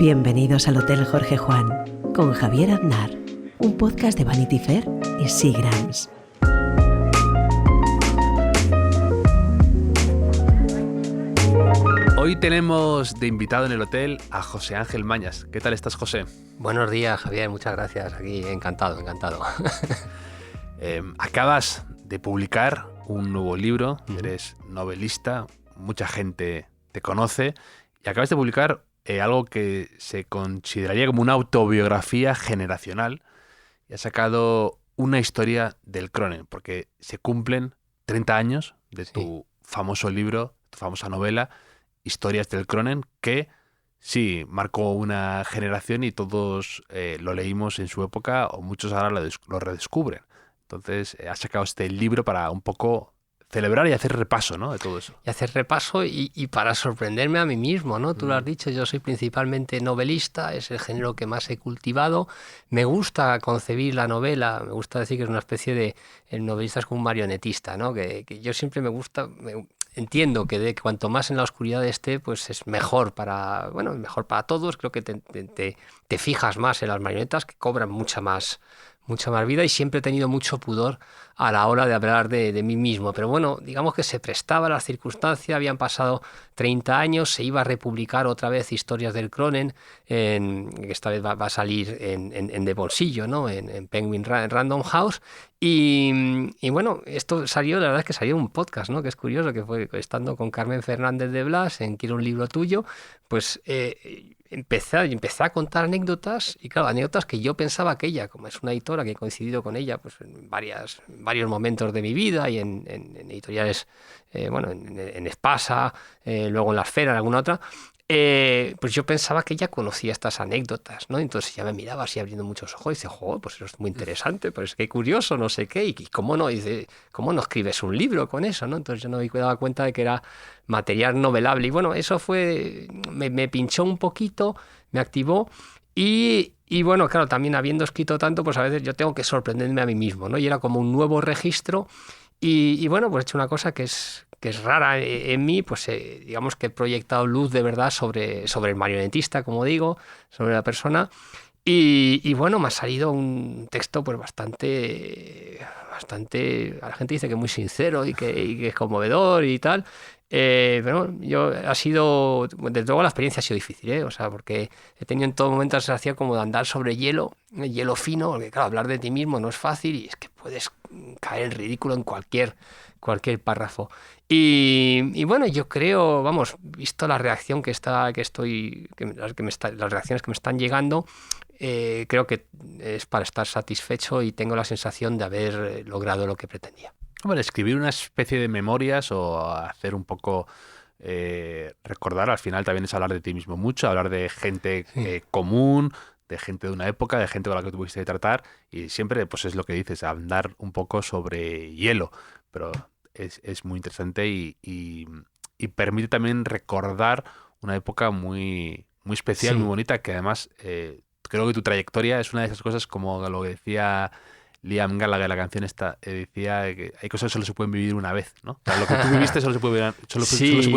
Bienvenidos al Hotel Jorge Juan con Javier Aznar, un podcast de Vanity Fair y Seagram's. Hoy tenemos de invitado en el hotel a José Ángel Mañas. ¿Qué tal estás, José? Buenos días, Javier. Muchas gracias. Aquí encantado. Acabas de publicar un nuevo libro, eres novelista, mucha gente te conoce y acabas de publicar algo que se consideraría como una autobiografía generacional y has sacado una historia del Cronen, porque se cumplen 30 años de tu famoso libro, tu famosa novela, Historias del Cronen, que sí, marcó una generación y todos lo leímos en su época o muchos ahora lo redescubren. Entonces, has sacado este libro para un poco celebrar y hacer repaso, ¿no?, de todo eso. Y hacer repaso y para sorprenderme a mí mismo, ¿no? Tú lo has dicho, yo soy principalmente novelista, es el género que más he cultivado. Me gusta concebir la novela, me gusta decir que es una especie de... El novelista es como un marionetista, ¿no? Que yo siempre entiendo que cuanto más en la oscuridad esté, pues es mejor mejor para todos. Creo que te fijas más en las marionetas, que cobran mucha más vida, y siempre he tenido mucho pudor a la hora de hablar de mí mismo. Pero bueno, digamos que se prestaba las circunstancias, habían pasado 30 años, se iba a republicar otra vez Historias del Cronen, que esta vez va a salir en de bolsillo, ¿no?, en Penguin Random House. Y bueno, esto salió, la verdad es que salió un podcast, ¿no?, que es curioso, que fue estando con Carmen Fernández de Blas en Quiero un libro tuyo, pues empecé a contar anécdotas, y claro, anécdotas que yo pensaba que ella, como es una editora que he coincidido con ella pues en varios momentos de mi vida y en editoriales, en Espasa, luego en La Esfera, en alguna otra, pues yo pensaba que ella conocía estas anécdotas, ¿no? Entonces ella me miraba así abriendo muchos ojos y dice, joder, pues eso es muy interesante, pues qué curioso, no sé qué, y cómo no, dice, ¿cómo no escribes un libro con eso, no? Entonces yo no me daba cuenta de que era material novelable, y bueno, eso me pinchó un poquito, me activó, y bueno, claro, también habiendo escrito tanto, pues a veces yo tengo que sorprenderme a mí mismo, ¿no? Y era como un nuevo registro, y bueno, pues he hecho una cosa que es rara en mí, pues digamos que he proyectado luz de verdad sobre el marionetista, como digo, sobre la persona, y bueno, me ha salido un texto pues bastante, a la gente dice que muy sincero y que es conmovedor y tal. Pero ha sido, desde luego la experiencia ha sido difícil, o sea, porque he tenido en todo momento la sensación como de andar sobre hielo fino, porque claro, hablar de ti mismo no es fácil y es que puedes caer en ridículo en cualquier párrafo. Y bueno, yo creo, visto la reacción las reacciones que me están llegando, creo que es para estar satisfecho y tengo la sensación de haber logrado lo que pretendía. Hombre, escribir una especie de memorias o hacer un poco recordar, al final también es hablar de ti mismo mucho, hablar de gente común, de gente de una época, de gente con la que tuviste que tratar, y siempre pues es lo que dices, andar un poco sobre hielo, pero es muy interesante y permite también recordar una época muy, muy especial, muy bonita, que además creo que tu trayectoria es una de esas cosas, como lo que decía Liam Gallagher, la canción esta, decía que hay cosas que solo se pueden vivir una vez, ¿no? O sea, lo que tú viviste solo se puede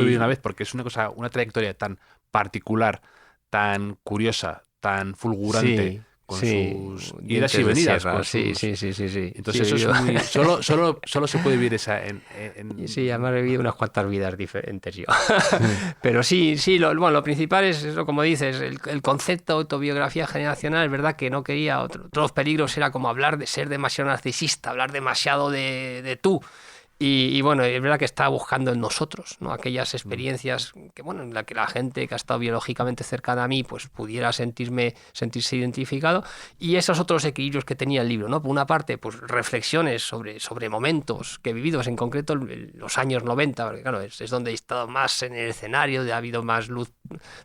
vivir una vez, porque es una trayectoria tan particular, tan curiosa, tan fulgurante, con sus idas y venidas. Sí. Entonces eso es muy... Solo se puede vivir esa Sí, además he vivido unas cuantas vidas diferentes yo. Pero sí, lo principal es eso, como dices, el concepto de autobiografía generacional. Es verdad que no quería... Otros peligros era como hablar de ser demasiado narcisista, hablar demasiado de tú. Y bueno, es verdad que estaba buscando en nosotros, ¿no?, aquellas experiencias que, bueno, en la que la gente que ha estado biológicamente cercana a mí pues pudiera sentirse identificado, y esos otros equilibrios que tenía el libro, ¿no? Por una parte, pues reflexiones sobre momentos que he vivido, en concreto los años 90, porque claro, es donde he estado más en el escenario, ha habido más luz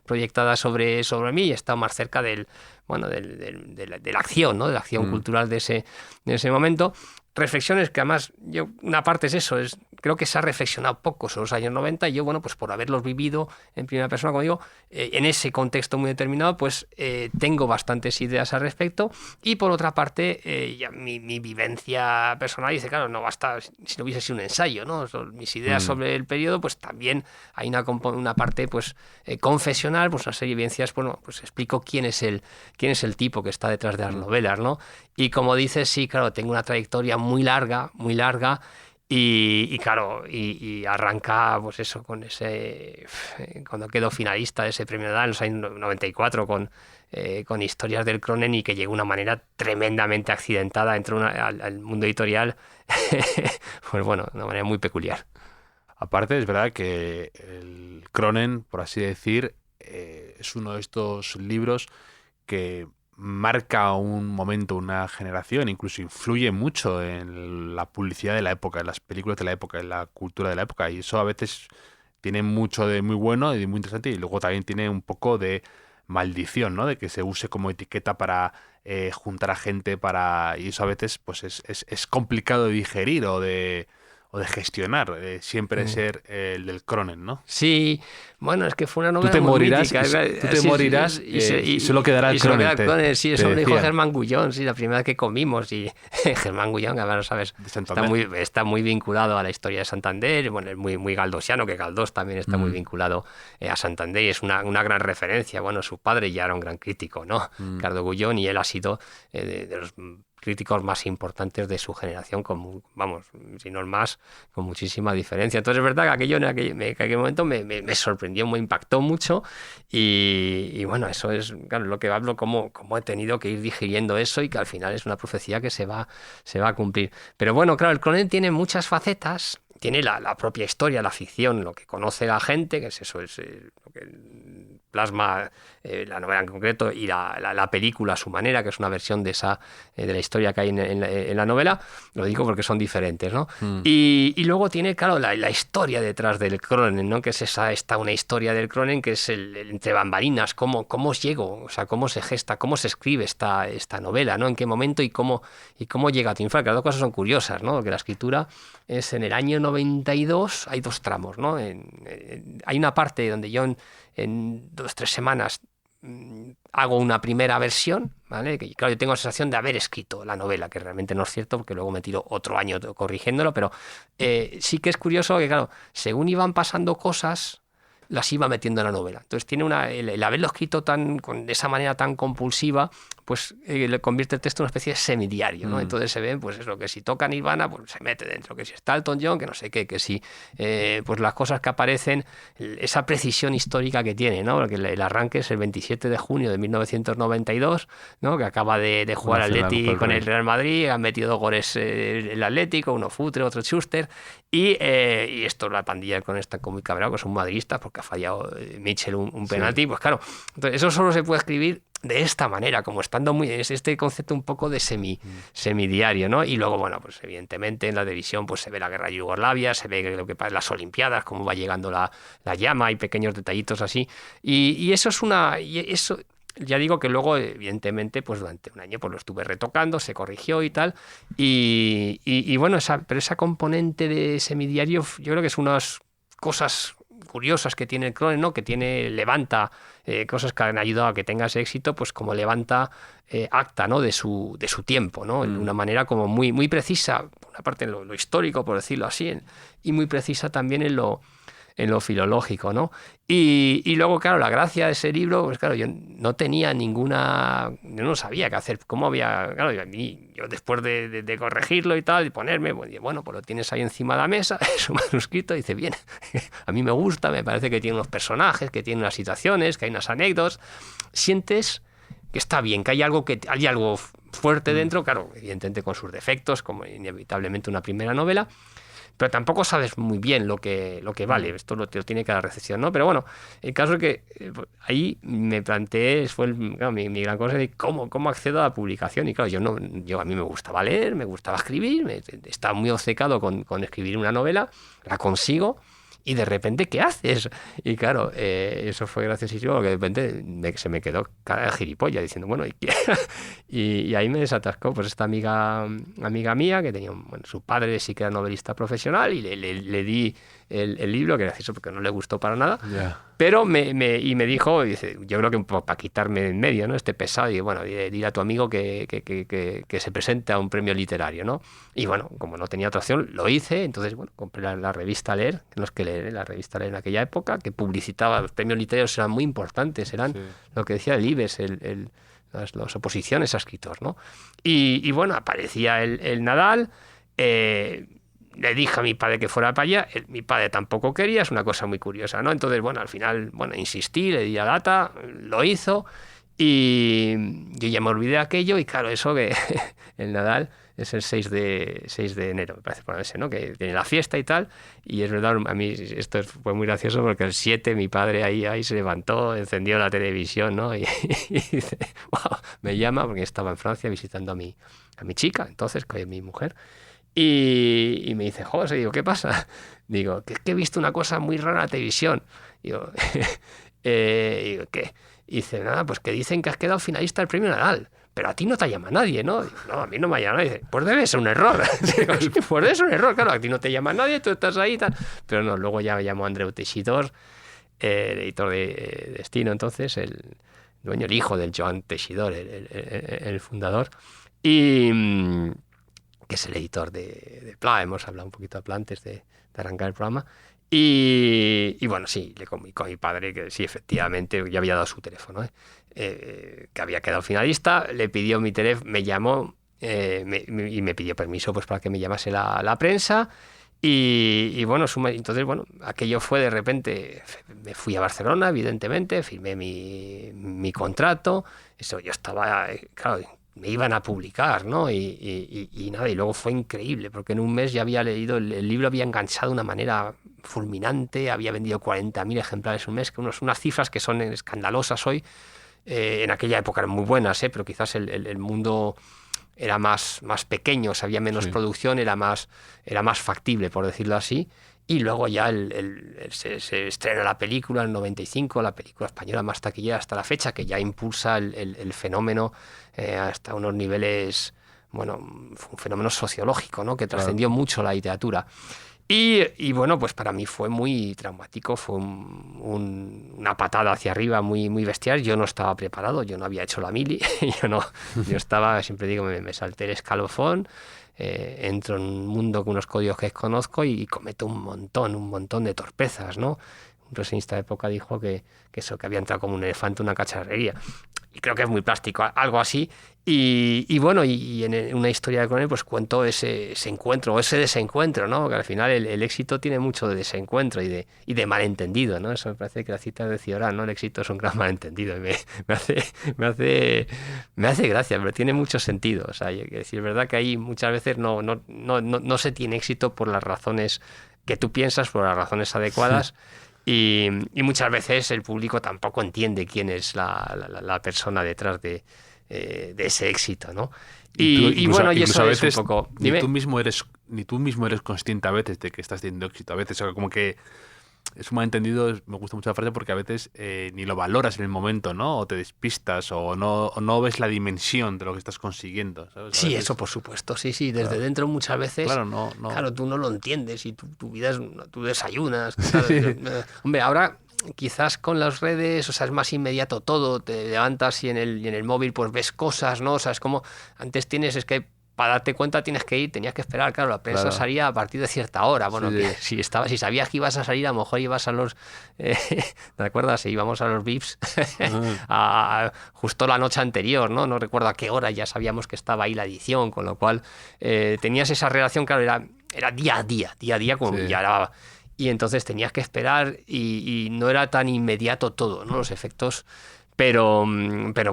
proyectada sobre mí, y he estado más cerca de la acción, ¿no?, de la acción cultural de ese momento. reflexiones que además, una parte es eso, creo que se ha reflexionado poco sobre los años 90 y yo, bueno, pues por haberlos vivido en primera persona, como digo, en ese contexto muy determinado, pues tengo bastantes ideas al respecto y por otra parte, ya mi vivencia personal dice, claro, no basta si no hubiese sido un ensayo, ¿no? Mis ideas sobre el periodo, pues también hay una parte pues confesional, pues una serie de vivencias, bueno, pues explico quién es el tipo que está detrás de las novelas, ¿no? Y como dices, sí, claro, tengo una trayectoria muy larga y claro, y arranca pues eso con ese, cuando quedo finalista de ese premio Nadal en los años 94 con Historias del Cronen y que llegó de una manera tremendamente accidentada, entró al mundo editorial, pues bueno, de una manera muy peculiar. Aparte, es verdad que el Cronen, por así decir, es uno de estos libros que marca un momento, una generación, incluso influye mucho en la publicidad de la época, en las películas de la época, en la cultura de la época, y eso a veces tiene mucho de muy bueno y de muy interesante, y luego también tiene un poco de maldición, ¿no? De que se use como etiqueta para juntar a gente, y eso a veces pues es complicado de digerir o de gestionar, siempre ser el del Cronen, ¿no? Sí, bueno, es que fue una novela tú te muy morirás, mítica. y solo quedará el Cronen. Sí, eso me dijo Germán Gullón, sí, la primera vez que comimos. Y Germán Gullón, que ahora sabes, está muy vinculado a la historia de Santander, bueno, es muy galdosiano, que Galdós también está muy vinculado a Santander y es una gran referencia. Bueno, su padre ya era un gran crítico, ¿no? Ricardo Gullón, y él ha sido de los críticos más importantes de su generación, si no el más, con muchísima diferencia. Entonces es verdad que en aquel momento me sorprendió, me impactó mucho y bueno, eso es claro, lo que hablo, cómo he tenido que ir digiriendo eso y que al final es una profecía que se va a cumplir. Pero bueno, claro, el Cronen tiene muchas facetas. Tiene la propia historia, la ficción, lo que conoce la gente, que es eso, es lo que plasma la novela en concreto, y la película a su manera, que es una versión de la historia que hay en la novela. Lo digo porque son diferentes, ¿no? Y luego tiene, claro, la historia detrás del Cronen, ¿no? Que es una historia del Cronen que es el entre bambalinas, cómo llego, o sea, cómo se gesta, cómo se escribe esta novela, ¿no? En qué momento y cómo llega a triunfar. Que las dos cosas son curiosas, ¿no? Que la escritura es en el año 92, hay dos tramos, ¿no? Hay una parte donde yo en 2-3 semanas hago una primera versión, ¿vale? Que claro, yo tengo la sensación de haber escrito la novela, que realmente no es cierto, porque luego me tiro otro año corrigiéndolo, pero sí que es curioso que, claro, según iban pasando cosas, las iba metiendo en la novela. Entonces tiene el haberlo escrito de esa manera tan compulsiva, pues le convierte el texto en una especie de semidiario, ¿no? Entonces se ve, pues eso, que si toca Nirvana, pues se mete dentro, que si está Elton John, que no sé qué, que si pues las cosas que aparecen, esa precisión histórica que tiene, ¿no? Porque el arranque es el 27 de junio de 1992, ¿no? Que acaba de jugar Atleti con el Real Madrid, han metido 2 goles el Atlético, uno Futre, otro Schuster, y esto la pandilla con está muy cabreado, que son madridistas, porque ha fallado Mitchell un penalti, pues claro, entonces eso solo se puede escribir de esta manera, como estando es este concepto un poco de semidiario, ¿no? Y luego, bueno, pues evidentemente en la televisión pues se ve la guerra de Yugoslavia, se ve lo que pasa en las Olimpiadas, cómo va llegando la llama, hay pequeños detallitos así, y eso eso ya digo que luego, evidentemente, pues durante un año pues lo estuve retocando, se corrigió y tal, y bueno, pero esa componente de semidiario yo creo que es unas cosas curiosas que tiene el Cronen, ¿no? Que levanta cosas que han ayudado a que tenga ese éxito, pues como levanta acta, ¿no? de su tiempo, ¿no? De una manera como muy, muy precisa, por una parte en lo histórico, por decirlo así, y muy precisa también en lo filológico, ¿no? Y luego, claro, la gracia de ese libro, pues claro, yo no tenía yo no sabía qué hacer, claro, yo después de corregirlo y tal, y ponerme, bueno, pues lo tienes ahí encima de la mesa, es un manuscrito, y dice, bien, a mí me gusta, me parece que tiene unos personajes, que tiene unas situaciones, que hay unas anécdotas, sientes que está bien, que hay algo fuerte dentro, claro, evidentemente con sus defectos, como inevitablemente una primera novela, pero tampoco sabes muy bien lo que vale. Esto te lo tiene cada recepción, ¿no? Pero bueno, el caso es que ahí me planteé, mi gran cosa de cómo accedo a la publicación. Y claro, a mí me gustaba leer, me gustaba escribir, estaba muy obcecado con escribir una novela, la consigo. y de repente, ¿qué haces? Y claro, eso fue graciosísimo porque de repente se me quedó cara de gilipollas diciendo, bueno, ¿y qué? Y ahí me desatascó pues esta amiga mía que tenía, bueno, su padre sí que era novelista profesional y le di el libro, que era eso porque no le gustó para nada, pero me dijo, dice, yo creo que para quitarme en medio, ¿no? Este pesado, y bueno, dile a tu amigo que se presente a un premio literario, ¿no? Y bueno, como no tenía otra opción, lo hice, entonces, bueno, compré la revista Leer, que no es que leer, la revista Leer en aquella época, que publicitaba, los premios literarios eran muy importantes, eran lo que decía el IBES, las oposiciones a escritores, ¿no? Y bueno, aparecía el Nadal, le dije a mi padre que fuera para allá, mi padre tampoco quería, es una cosa muy curiosa, ¿no? Entonces, bueno, al final, bueno, insistí, le di la data, lo hizo y yo ya me olvidé de aquello y claro, eso que el Nadal es el 6 de enero, me parece ponerse, ¿no? Que tiene la fiesta y tal, y es verdad, a mí esto fue muy gracioso porque el 7 mi padre ahí se levantó, encendió la televisión, ¿no? Y dice, wow, me llama porque estaba en Francia visitando a mi chica, entonces, que es mi mujer. Y me dice, José, digo, ¿qué pasa? Digo, que es que he visto una cosa muy rara en la televisión. Digo, digo, ¿qué? Y dice, nada, pues que dicen que has quedado finalista del premio Nadal, pero a ti no te llama nadie, ¿no? Digo, no, a mí no me llama nadie. Dice, pues debe ser un error. Digo, pues debe ser un error, claro, a ti no te llama nadie, tú estás ahí y tal. Pero no, luego ya me llamó Andreu Teixidor, el editor de Destino, entonces, el dueño, el hijo del Joan Teixidor, el fundador. Y que es el editor de Pla, hemos hablado un poquito de Pla antes de arrancar el programa, y bueno, sí, le comunicó a mi padre que sí, efectivamente, ya había dado su teléfono, que había quedado finalista, le pidió mi teléfono, me llamó y me pidió permiso pues para que me llamase la prensa, y bueno, entonces, bueno, aquello fue de repente, me fui a Barcelona, evidentemente, firmé mi contrato, eso yo estaba, claro, me iban a publicar, ¿no? Y nada, y luego fue increíble, porque en un mes ya había leído, el libro había enganchado de una manera fulminante, había vendido 40.000 ejemplares un mes, que unas cifras que son escandalosas hoy, en aquella época eran muy buenas, pero quizás el mundo era más pequeño, había menos producción, era más factible, por decirlo así. Y luego ya se estrena la película en el 95, la película española más taquillera hasta la fecha, que ya impulsa el fenómeno hasta unos niveles, bueno, un fenómeno sociológico, ¿no? Que trascendió mucho la literatura. Y bueno, pues para mí fue muy traumático, fue una patada hacia arriba muy, muy bestial. Yo no estaba preparado, yo no había hecho la mili, yo estaba, siempre digo, me salté el escalofón. Entro en un mundo con unos códigos que desconozco y cometo un montón de torpezas, ¿no? Un reseñista de época dijo que había entrado como un elefante en una cacharrería. Y creo que es muy plástico, algo así. Y bueno, y en una historia con él pues cuento ese encuentro o ese desencuentro, ¿no? Que al final el éxito tiene mucho de desencuentro y de malentendido, ¿no? Eso me parece que la cita de Cioran, ¿no? El éxito es un gran malentendido. Y me hace gracia, pero tiene mucho sentido. O sea, hay que decir, es verdad que ahí muchas veces no se tiene éxito por las razones que tú piensas, por las razones adecuadas. Y muchas veces el público tampoco entiende quién es la persona detrás de ese éxito, ¿no? Y bueno, y eso a veces, es un poco... Ni tú mismo eres consciente a veces de que estás teniendo éxito. A veces, o sea, como que es un malentendido, me gusta mucho la frase porque a veces ni lo valoras en el momento, ¿no? O te despistas o no ves la dimensión de lo que estás consiguiendo, ¿sabes? Sí, eso por supuesto, sí, desde dentro muchas veces, claro, tú no lo entiendes y tu vida es, tú desayunas, hombre, ahora quizás con las redes, o sea, es más inmediato todo, te levantas y en el móvil pues ves cosas, ¿no? O sea, es como, antes es que para darte cuenta tenías que esperar, claro, la prensa salía a partir de cierta hora, bueno, que si sabías que ibas a salir, a lo mejor ibas a los, ¿te acuerdas? Íbamos a los VIPs justo la noche anterior, ¿no? No recuerdo a qué hora, ya sabíamos que estaba ahí la edición, con lo cual tenías esa relación, claro, era día a día, como ya era, y entonces tenías que esperar y no era tan inmediato todo, ¿no? Los efectos... Pero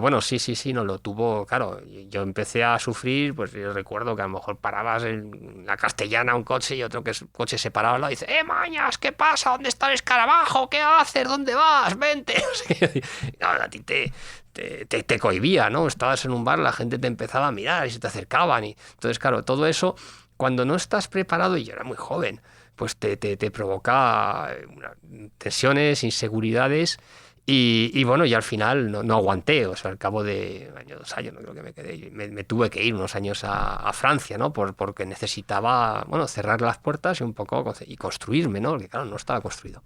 bueno, sí, no lo tuvo, claro. Yo empecé a sufrir, pues yo recuerdo que a lo mejor parabas en la Castellana un coche y otro coche se paraba al lado y dice, Mañas, ¿qué pasa? ¿Dónde está el escarabajo? ¿Qué haces? ¿Dónde vas? Vente. Claro, a ti te cohibía, ¿no? Estabas en un bar, la gente te empezaba a mirar y se te acercaban. Entonces, claro, todo eso, cuando no estás preparado, y yo era muy joven, pues te provoca tensiones, inseguridades. Y bueno, y al final no aguanté, o sea, al cabo de 2 años, no creo que me quedé, me tuve que ir unos años a Francia, ¿no? Porque necesitaba, bueno, cerrar las puertas y un poco y construirme, ¿no? Porque claro, no estaba construido.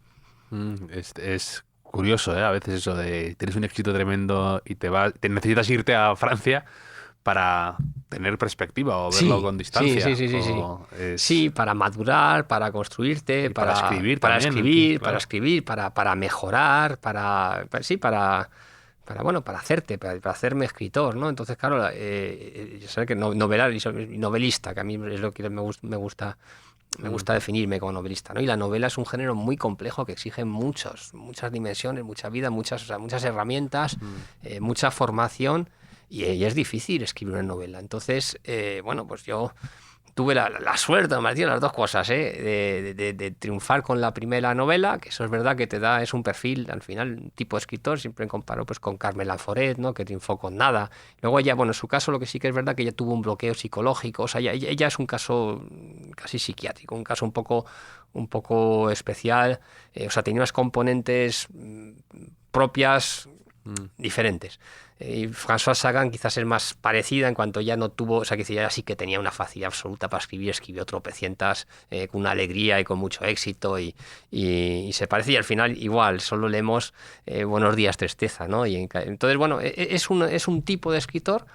Es curioso, ¿eh? A veces eso de tienes un éxito tremendo y te necesitas irte a Francia para tener perspectiva o verlo con distancia. Sí, para madurar, para construirte, para escribir para también, escribir, claro. para escribir, para mejorar, para hacerte, para hacerme escritor, ¿no? Entonces, claro, yo sé que novelista, que a mí es lo que me gusta definirme como novelista, ¿no? Y la novela es un género muy complejo que exige muchas dimensiones, mucha vida, muchas herramientas, mucha formación. Y es difícil escribir una novela. Entonces, bueno, pues yo tuve la suerte, me las dos cosas, de triunfar con la primera novela, que eso es verdad que es un perfil, al final, un tipo de escritor, siempre comparo pues con Carmen Laforet, ¿no? Que triunfó con nada. Luego ella, bueno, en su caso lo que sí que es verdad que ella tuvo un bloqueo psicológico, o sea, ella es un caso casi psiquiátrico, un caso un poco especial, o sea, tenía unas componentes propias diferentes. Y Françoise Sagan quizás es más parecida en cuanto ya no tuvo, o sea, que ella sí que tenía una facilidad absoluta para escribir, escribió tropecientas con una alegría y con mucho éxito y se parece, y al final igual, solo leemos Buenos días, tristeza, ¿no? Entonces, bueno, es un tipo de escritor.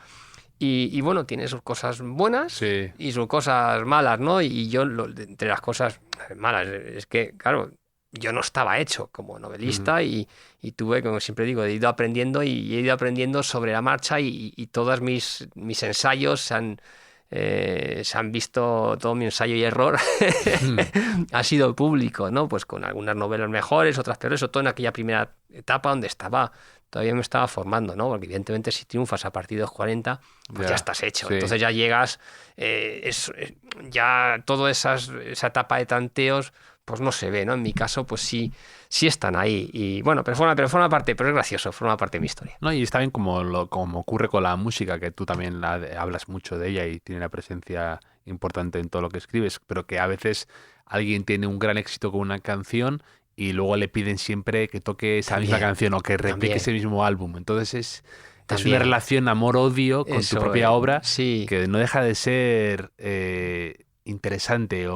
Y bueno, tiene sus cosas buenas y sus cosas malas, ¿no? Y yo, entre las cosas malas, es que, claro, yo no estaba hecho como novelista y tuve, como siempre digo, he ido aprendiendo sobre la marcha y todos mis ensayos se han visto, todo mi ensayo y error ha sido público, ¿no? Pues con algunas novelas mejores, otras peores, sobre todo en aquella primera etapa donde todavía me estaba formando, ¿no? Porque evidentemente si triunfas a partir de los 40, pues ya estás hecho. Sí. Entonces ya llegas, ya toda esa etapa de tanteos, pues no se ve, ¿no? En mi caso, pues sí están ahí. Y bueno, pero forma parte, pero es gracioso, forma parte de mi historia. No, y está bien como ocurre con la música, que tú también hablas mucho de ella y tiene una presencia importante en todo lo que escribes, pero que a veces alguien tiene un gran éxito con una canción y luego le piden siempre que toque esa misma canción o que replique ese mismo álbum. Entonces es una relación amor-odio con tu propia obra que no deja de ser interesante.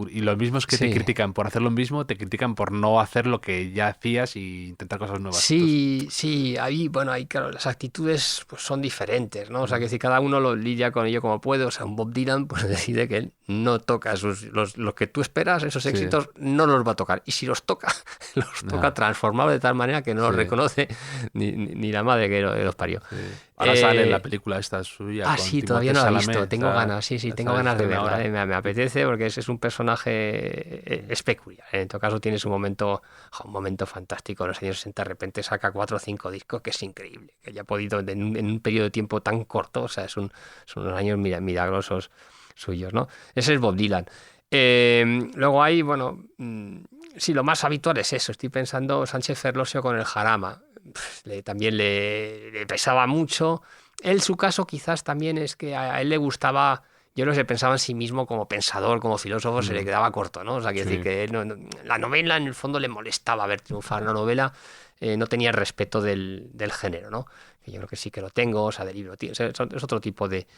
Y los mismos que te critican por hacer lo mismo, te critican por no hacer lo que ya hacías y intentar cosas nuevas. Sí, ahí, claro, las actitudes pues son diferentes, ¿no? O sea, que si cada uno lo lidia con ello como puede, o sea, un Bob Dylan pues decide que él no toca los que tú esperas, esos éxitos, no los va a tocar. Y si los toca, toca transformados de tal manera que no los reconoce ni la madre que los parió. Sí. Ahora sale en la película esta suya. Sí, todavía no la he visto. Tengo ganas, tengo ganas de verla. Me apetece porque es un personaje es peculiar. En todo caso tiene su momento fantástico. En los años 60 de repente saca 4 o 5 discos, que es increíble. Que haya podido en un periodo de tiempo tan corto, o sea, son unos años milagrosos suyos, ¿no? Ese es Bob Dylan. Luego hay, lo más habitual es eso. Estoy pensando Sánchez Ferlosio con el Jarama. También le pesaba mucho. Su caso quizás también es que a él le gustaba, yo no sé, pensaba en sí mismo como pensador, como filósofo, se le quedaba corto, ¿no? O sea, quiero decir que la novela en el fondo le molestaba ver triunfar una novela, no tenía respeto del género, ¿no? Que yo creo que sí que lo tengo, o sea, de libro, es otro tipo de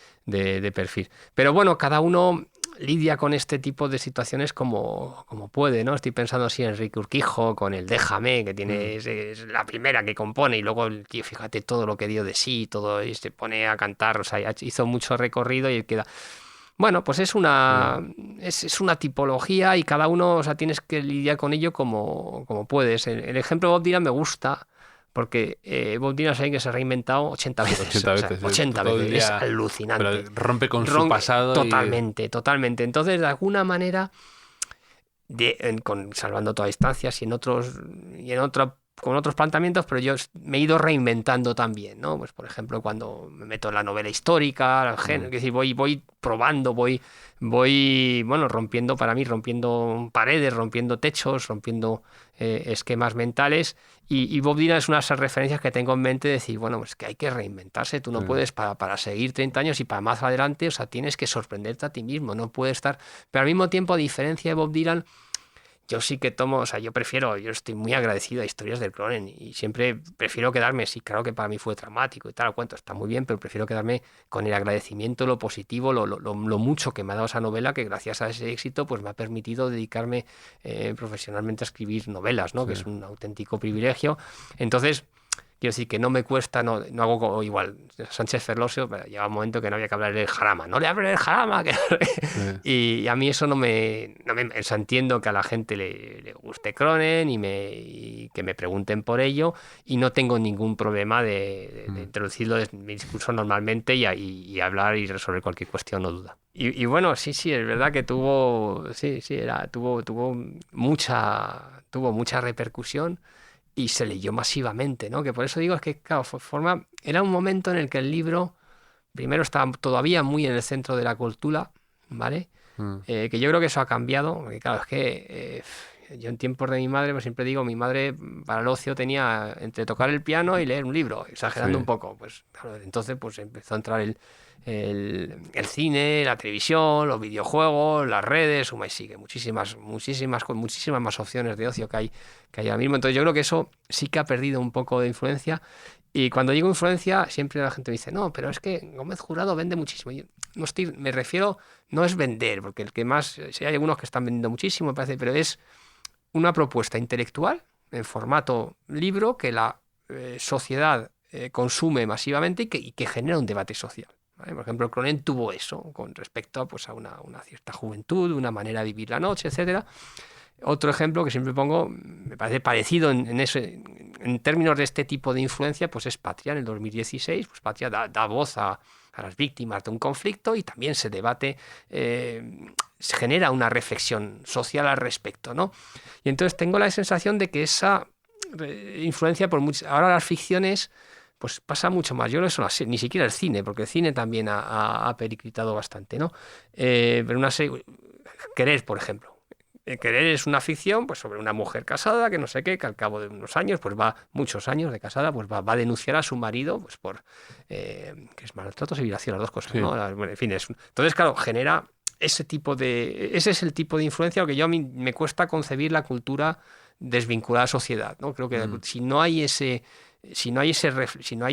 perfil. Pero bueno, cada uno lidia con este tipo de situaciones como puede, ¿no? Estoy pensando así en Enrique Urquijo con el Déjame, que tiene es la primera que compone, y luego el tío, fíjate todo lo que dio de sí, todo, y se pone a cantar, o sea, hizo mucho recorrido y queda. Bueno, pues es una tipología y cada uno, o sea, tienes que lidiar con ello como puedes. El ejemplo de Bob Dylan me gusta porque Bob Dylan es alguien que se ha reinventado 80 veces. 80 veces. Es alucinante. Pero rompe con su pasado. Totalmente. Entonces, de alguna manera, salvando todas distancias con otros planteamientos, pero yo me he ido reinventando también, ¿no? Pues por ejemplo, cuando me meto en la novela histórica, el género, es decir, voy probando, voy rompiendo paredes, rompiendo techos, rompiendo esquemas mentales, y Bob Dylan es una de esas referencias que tengo en mente de decir, pues que hay que reinventarse, tú no puedes para seguir 30 años y para más adelante, o sea, tienes que sorprenderte a ti mismo, no puedes estar, pero al mismo tiempo, a diferencia de Bob Dylan, yo sí que tomo, o sea, yo estoy muy agradecido a Historias del Cronen y siempre prefiero quedarme, sí, claro que para mí fue traumático y tal, el cuento está muy bien, pero prefiero quedarme con el agradecimiento, lo positivo, lo mucho que me ha dado esa novela, que gracias a ese éxito pues me ha permitido dedicarme profesionalmente a escribir novelas, ¿no? Sí. Que es un auténtico privilegio. Entonces, quiero decir que no me cuesta, no hago como igual. Sánchez Ferlosio, pero llegaba un momento que no había que hablar del jarama. No le hables del jarama. Y a mí eso no me... O sea, entiendo que a la gente le guste Cronen y que me pregunten por ello y no tengo ningún problema de introducirlo en mi discurso normalmente y hablar y resolver cualquier cuestión, no duda. Y bueno, sí, es verdad que tuvo mucha repercusión. Y se leyó masivamente, ¿no? Que por eso digo, es que, claro, era un momento en el que el libro, primero, estaba todavía muy en el centro de la cultura, ¿vale? Que yo creo que eso ha cambiado, porque claro, es que yo en tiempos de mi madre, pues siempre digo, mi madre para el ocio tenía entre tocar el piano y leer un libro, exagerando un poco. Pues claro, entonces pues empezó a entrar el cine, la televisión, los videojuegos, las redes, y sigue, muchísimas más opciones de ocio que hay ahora mismo. Entonces yo creo que eso sí que ha perdido un poco de influencia. Y cuando digo influencia, siempre la gente me dice, no, pero es que Gómez Jurado vende muchísimo. Yo me refiero, no es vender, porque el que más, sí hay algunos que están vendiendo muchísimo, me parece, pero es una propuesta intelectual en formato libro que la sociedad consume masivamente y que genera un debate social. ¿Vale? Por ejemplo, Cronen tuvo eso con respecto pues, a una cierta juventud, una manera de vivir la noche, etcétera. Otro ejemplo que siempre pongo, me parece parecido en términos de este tipo de influencia, pues es Patria. En el 2016, pues Patria da voz a las víctimas de un conflicto y también se debate, se genera una reflexión social al respecto, ¿no? Y entonces tengo la sensación de que esa influencia, ahora las ficciones, pues pasa mucho más. Yo no eso ni siquiera el cine, porque el cine también ha periclitado bastante, ¿no? Pero Querer, por ejemplo. Querer es una ficción pues sobre una mujer casada que no sé qué, que al cabo de unos años, pues muchos años de casada, pues va a denunciar a su marido pues por que es maltrato y violación, las dos cosas, sí. ¿No? Bueno, en fin, entonces, claro, genera ese es el tipo de influencia que a mí me cuesta concebir la cultura desvinculada a la sociedad, ¿no? Creo que si no hay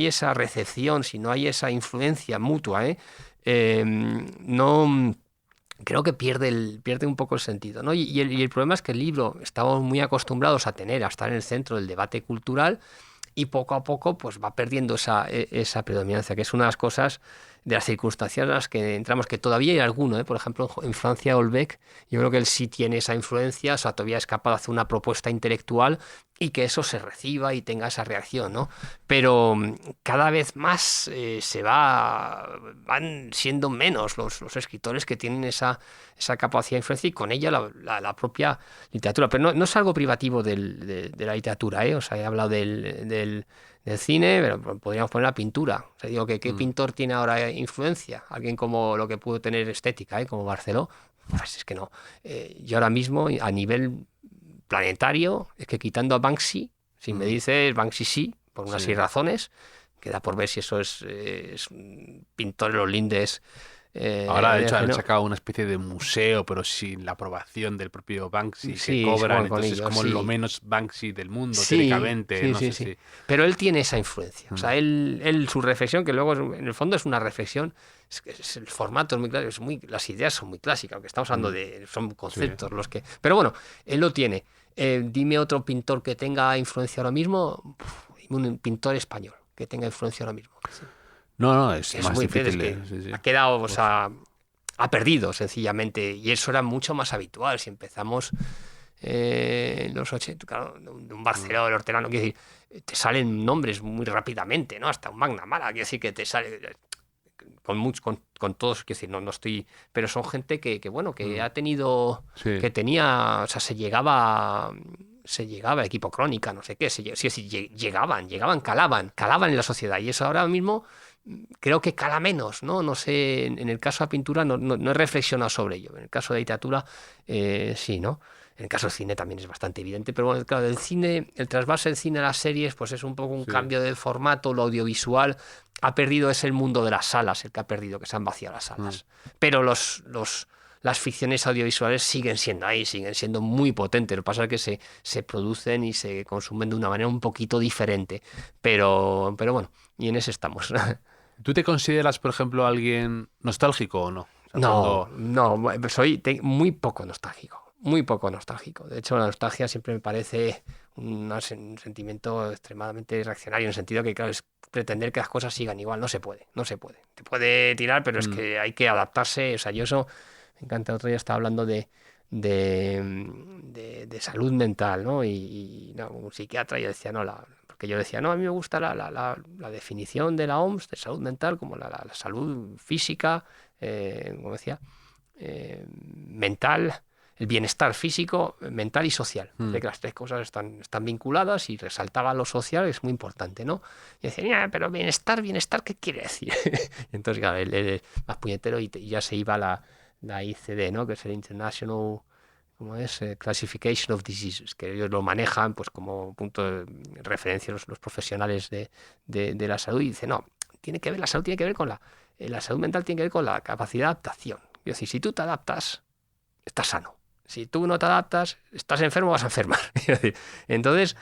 esa recepción, si no hay esa influencia mutua, no... Creo que pierde un poco el sentido, ¿no? Y el problema es que el libro estamos muy acostumbrados a estar en el centro del debate cultural y poco a poco pues va perdiendo esa predominancia, que es una de las cosas, de las circunstancias en las que entramos, que todavía hay alguno, ¿eh? Por ejemplo, en Francia, Holbeck, yo creo que él sí tiene esa influencia, o sea, todavía es capaz de hacer una propuesta intelectual y que eso se reciba y tenga esa reacción, ¿no? Pero cada vez más van siendo menos los escritores que tienen esa capacidad de influencia y con ella la propia literatura. Pero no es algo privativo de la literatura, ¿eh? O sea, he hablado del cine, pero podríamos poner la pintura. O sea, digo que ¿qué pintor tiene ahora influencia? Alguien como lo que pudo tener estética, como Barceló. Pues es que no. Yo ahora mismo, a nivel planetario, es que quitando a Banksy, si me dices Banksy sí, por unas razones, queda por ver si eso es un pintor en los lindes. Ahora, de hecho, han sacado una especie de museo, pero sin la aprobación del propio Banksy, que cobran, entonces es como lo menos Banksy del mundo, teóricamente. Sí. Pero él tiene esa influencia. O sea, él su reflexión, que luego en el fondo es una reflexión, el formato es muy claro, las ideas son muy clásicas, aunque estamos hablando son conceptos los que... Pero bueno, él lo tiene. Dime otro pintor que tenga influencia ahora mismo, un pintor español que tenga influencia ahora mismo. Sí. No, es más muy difícil. Ha quedado, o sea, ha perdido sencillamente. Y eso era mucho más habitual. Si empezamos en los 80, claro, de un Barceló, del Hortelano, quiero decir, te salen nombres muy rápidamente, ¿no? Hasta un McNamara, quiero decir que te sale con todos, quiero decir, no estoy, pero son gente que ha tenido, que tenía, o sea, se llegaba Equipo Crónica, no sé qué, llegaban, calaban en la sociedad. Y eso ahora mismo creo que cala menos, ¿no? No sé, en el caso de la pintura no he reflexionado sobre ello. En el caso de la literatura, sí, ¿no? En el caso del cine también es bastante evidente, pero bueno, claro, el trasvase del cine a las series, pues es un poco un cambio del formato, lo audiovisual ha perdido, es el mundo de las salas el que ha perdido, que se han vaciado las salas. Pero los las ficciones audiovisuales siguen siendo ahí, siguen siendo muy potentes. Lo que pasa es que se producen y se consumen de una manera un poquito diferente. Pero bueno, y en ese estamos. ¿Tú te consideras, por ejemplo, alguien nostálgico o no? O sea, No, soy muy poco nostálgico, muy poco nostálgico. De hecho, la nostalgia siempre me parece un sentimiento extremadamente reaccionario, en el sentido que, claro, es pretender que las cosas sigan igual. No se puede. Te puede tirar, pero es que hay que adaptarse. O sea, yo eso, me encanta, el otro día estaba hablando de salud mental, ¿no? Y no, un psiquiatra, yo decía, no, porque yo decía, no, a mí me gusta la definición de la OMS de salud mental como la salud física, como decía, mental, el bienestar físico, mental y social. De que las tres cosas están vinculadas, y resaltaba lo social, es muy importante, ¿no? Y decía, pero bienestar, ¿qué quiere decir? Entonces, claro, él más puñetero, y ya se iba la ICD, ¿no? Que es el International, ¿cómo es? Classification of Diseases, que ellos lo manejan pues como punto de referencia los profesionales de la salud, y dice, no, la salud tiene que ver con la salud mental, tiene que ver con la capacidad de adaptación. Es decir, si tú te adaptas, estás sano. Si tú no te adaptas, estás enfermo, vas a enfermar. Entonces,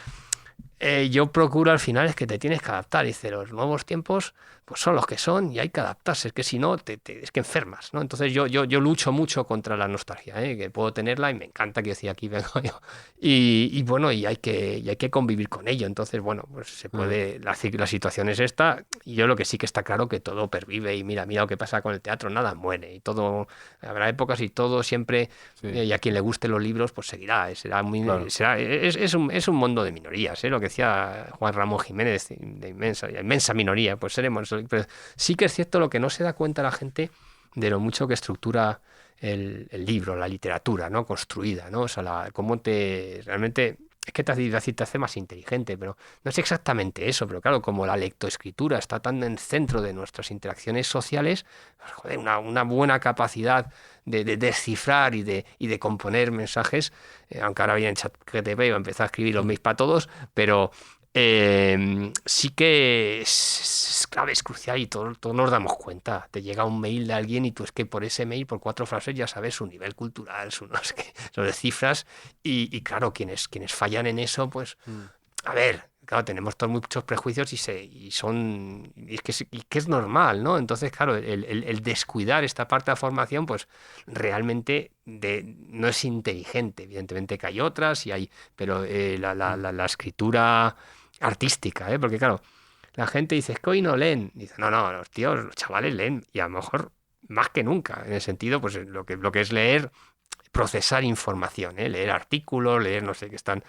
yo procuro al final es que te tienes que adaptar. Dice, los nuevos tiempos pues son los que son y hay que adaptarse. Es que si no, es que enfermas, ¿no? Entonces yo lucho mucho contra la nostalgia, que puedo tenerla y me encanta, que decía, aquí vengo yo. Y bueno, y hay que convivir con ello. Entonces, bueno, pues se puede, la situación es esta, y yo lo que sí que está claro que todo pervive, y mira lo que pasa con el teatro, nada muere, y todo, habrá épocas y todo siempre, y a quien le gusten los libros, pues seguirá, será muy, claro. Es un mundo de minorías, lo que decía Juan Ramón Jiménez, de inmensa minoría, pues seremos. Pero sí que es cierto lo que no se da cuenta la gente de lo mucho que estructura el libro, la literatura, ¿no? Construida, ¿no? O sea, cómo realmente es que te hace más inteligente, pero no es exactamente eso. Pero claro, como la lectoescritura está tan en el centro de nuestras interacciones sociales, pues, joder, una buena capacidad de descifrar y de componer mensajes, aunque ahora viene el ChatGPT y va a empezar a escribir los mails para todos, pero sí que es clave, es crucial, y todos nos damos cuenta. Te llega un mail de alguien y tú es que por ese mail, por 4 frases, ya sabes su nivel cultural, es que lo descifras, y claro, quienes fallan en eso, pues a ver, claro, tenemos todos muchos prejuicios y que es normal, ¿no? Entonces, claro, el descuidar esta parte de la formación, pues realmente no es inteligente. Evidentemente que hay otras, pero la escritura artística, porque claro, la gente dice, es que hoy no leen. Dice, no, los chavales leen, y a lo mejor más que nunca, en el sentido, pues lo que es leer, procesar información, leer artículos, leer, no sé, que están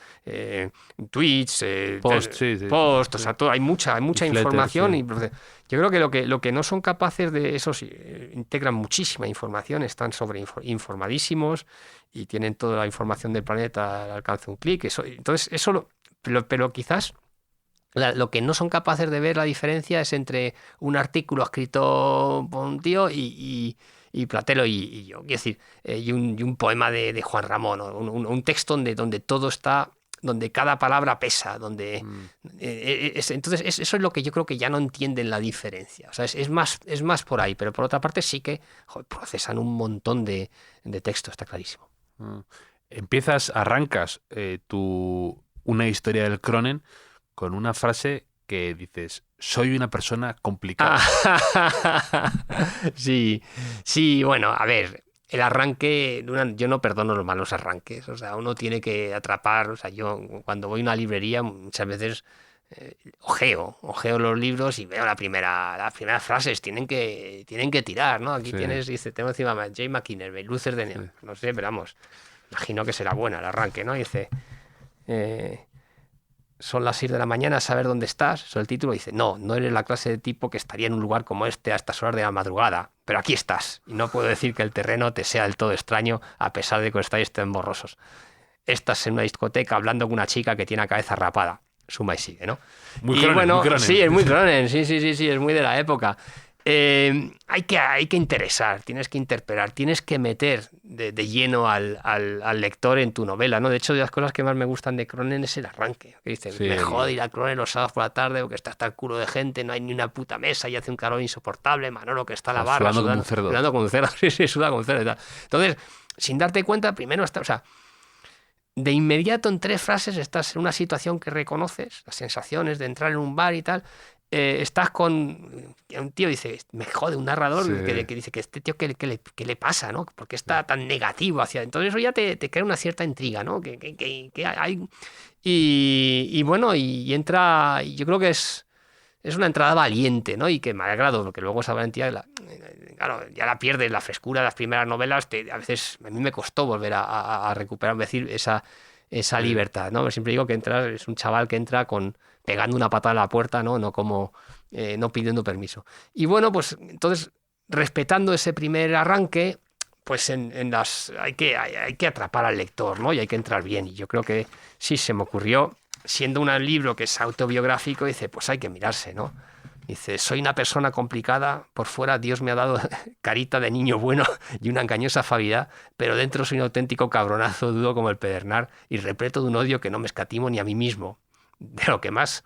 tweets, posts, o sea, todo, hay mucha información, sí. Y yo creo que lo que no son capaces de eso, sí, integran muchísima información, están sobreinformadísimos y tienen toda la información del planeta al alcance de un clic. Entonces, eso pero quizás lo que no son capaces de ver la diferencia es entre un artículo escrito por un tío y Platero y yo, quiero decir, y un poema de Juan Ramón, un texto donde todo está, donde cada palabra pesa, entonces eso es lo que yo creo que ya no entienden la diferencia. O sea, es más por ahí, pero por otra parte sí que procesan un montón de texto, está clarísimo. Arrancas una historia del Cronen con una frase que dices, soy una persona complicada. Sí, bueno, a ver, el arranque, yo no perdono los malos arranques, o sea, uno tiene que atrapar, o sea, yo cuando voy a una librería muchas veces ojeo los libros y veo las primeras frases, tienen que tirar, ¿no? Aquí dice, tengo encima Jay McInerney, Luces de Neón, no sé, pero vamos, imagino que será buena el arranque, ¿no? Y dice, son las 6 de la mañana, saber dónde estás. Sobre el título dice, no eres la clase de tipo que estaría en un lugar como este a estas horas de la madrugada, pero aquí estás, y no puedo decir que el terreno te sea del todo extraño a pesar de que estáis tan borrosos. Estás en una discoteca hablando con una chica que tiene la cabeza rapada. Suma y sigue, ¿no? Muy Cronen. Sí, es muy Cronen, sí, es muy de la época. hay que interesar, tienes que interpelar, tienes que meter de lleno al lector en tu novela, ¿no? De hecho, de las cosas que más me gustan de Cronen es el arranque. Que dice, Sí. me jode ir a Cronen los sábados por la tarde porque está hasta el culo de gente, no hay ni una puta mesa y hace un calor insoportable, Manolo que está a la barra Sudando como un cerdo. sudando como un cerdo, sí, suda como un cerdo y tal. Entonces, sin darte cuenta, primero está, o sea, de inmediato en 3 frases estás en una situación que reconoces, las sensaciones de entrar en un bar y tal. Estás con un tío, dice, me jode, un narrador Sí. que dice que este tío, ¿qué le pasa, ¿no? ¿Por qué está tan negativo hacia...? Entonces eso ya te crea una cierta intriga, ¿no? Que hay... Y bueno, y entra... Yo creo que es una entrada valiente, ¿no? Y que me ha alegrado, porque luego esa valentía, claro, ya la pierdes, la frescura de las primeras novelas, a veces a mí me costó volver a recuperar, decir, esa libertad, ¿no? Siempre digo que es un chaval que entra pegando una patada a la puerta, ¿no? No como no pidiendo permiso. Y bueno, pues entonces, respetando ese primer arranque, pues hay que atrapar al lector, ¿no? Y hay que entrar bien. Y yo creo que sí, se me ocurrió, siendo un libro que es autobiográfico, dice, pues hay que mirarse, ¿no? Dice, soy una persona complicada, por fuera Dios me ha dado carita de niño bueno y una engañosa afabilidad, pero dentro soy un auténtico cabronazo, duro como el pedernal y repleto de un odio que no me escatimo ni a mí mismo. De lo que más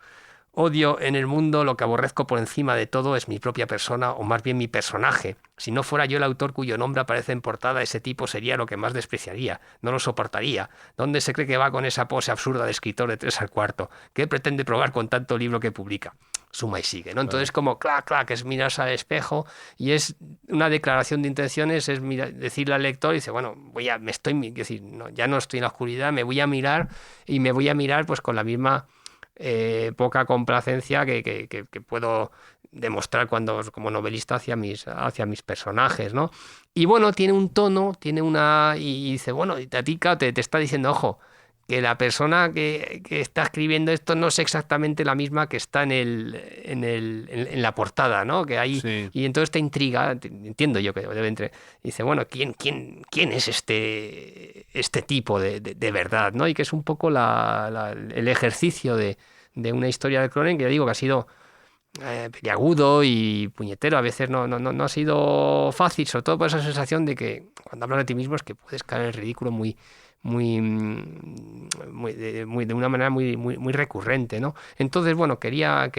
odio en el mundo, lo que aborrezco por encima de todo es mi propia persona, o más bien mi personaje. Si no fuera yo el autor cuyo nombre aparece en portada, ese tipo sería lo que más despreciaría, no lo soportaría. ¿Dónde se cree que va con esa pose absurda de escritor de 3 al cuarto? ¿Qué pretende probar con tanto libro que publica? Suma y sigue, ¿no? Entonces, como clac, es mirarse al espejo y es una declaración de intenciones, es decirle al lector, y dice, bueno, ya no estoy en la oscuridad, me voy a mirar y me voy a mirar pues con la misma poca complacencia que puedo demostrar como novelista hacia mis personajes, ¿no? Y bueno, tiene un tono, y dice, bueno, y a ti claro, te está diciendo, ojo, que la persona que está escribiendo esto no es exactamente la misma que está en la portada, ¿no? Que hay, Sí. y entonces te intriga, entiendo yo que debe entre. Dice, bueno, ¿quién es este tipo de verdad, ¿no? Y que es un poco el ejercicio de una historia de Cronen, que ya digo que ha sido peliagudo y puñetero, a veces no ha sido fácil, sobre todo por esa sensación de que cuando hablas de ti mismo es que puedes caer en el ridículo de una manera muy recurrente, ¿no? Entonces, bueno, quería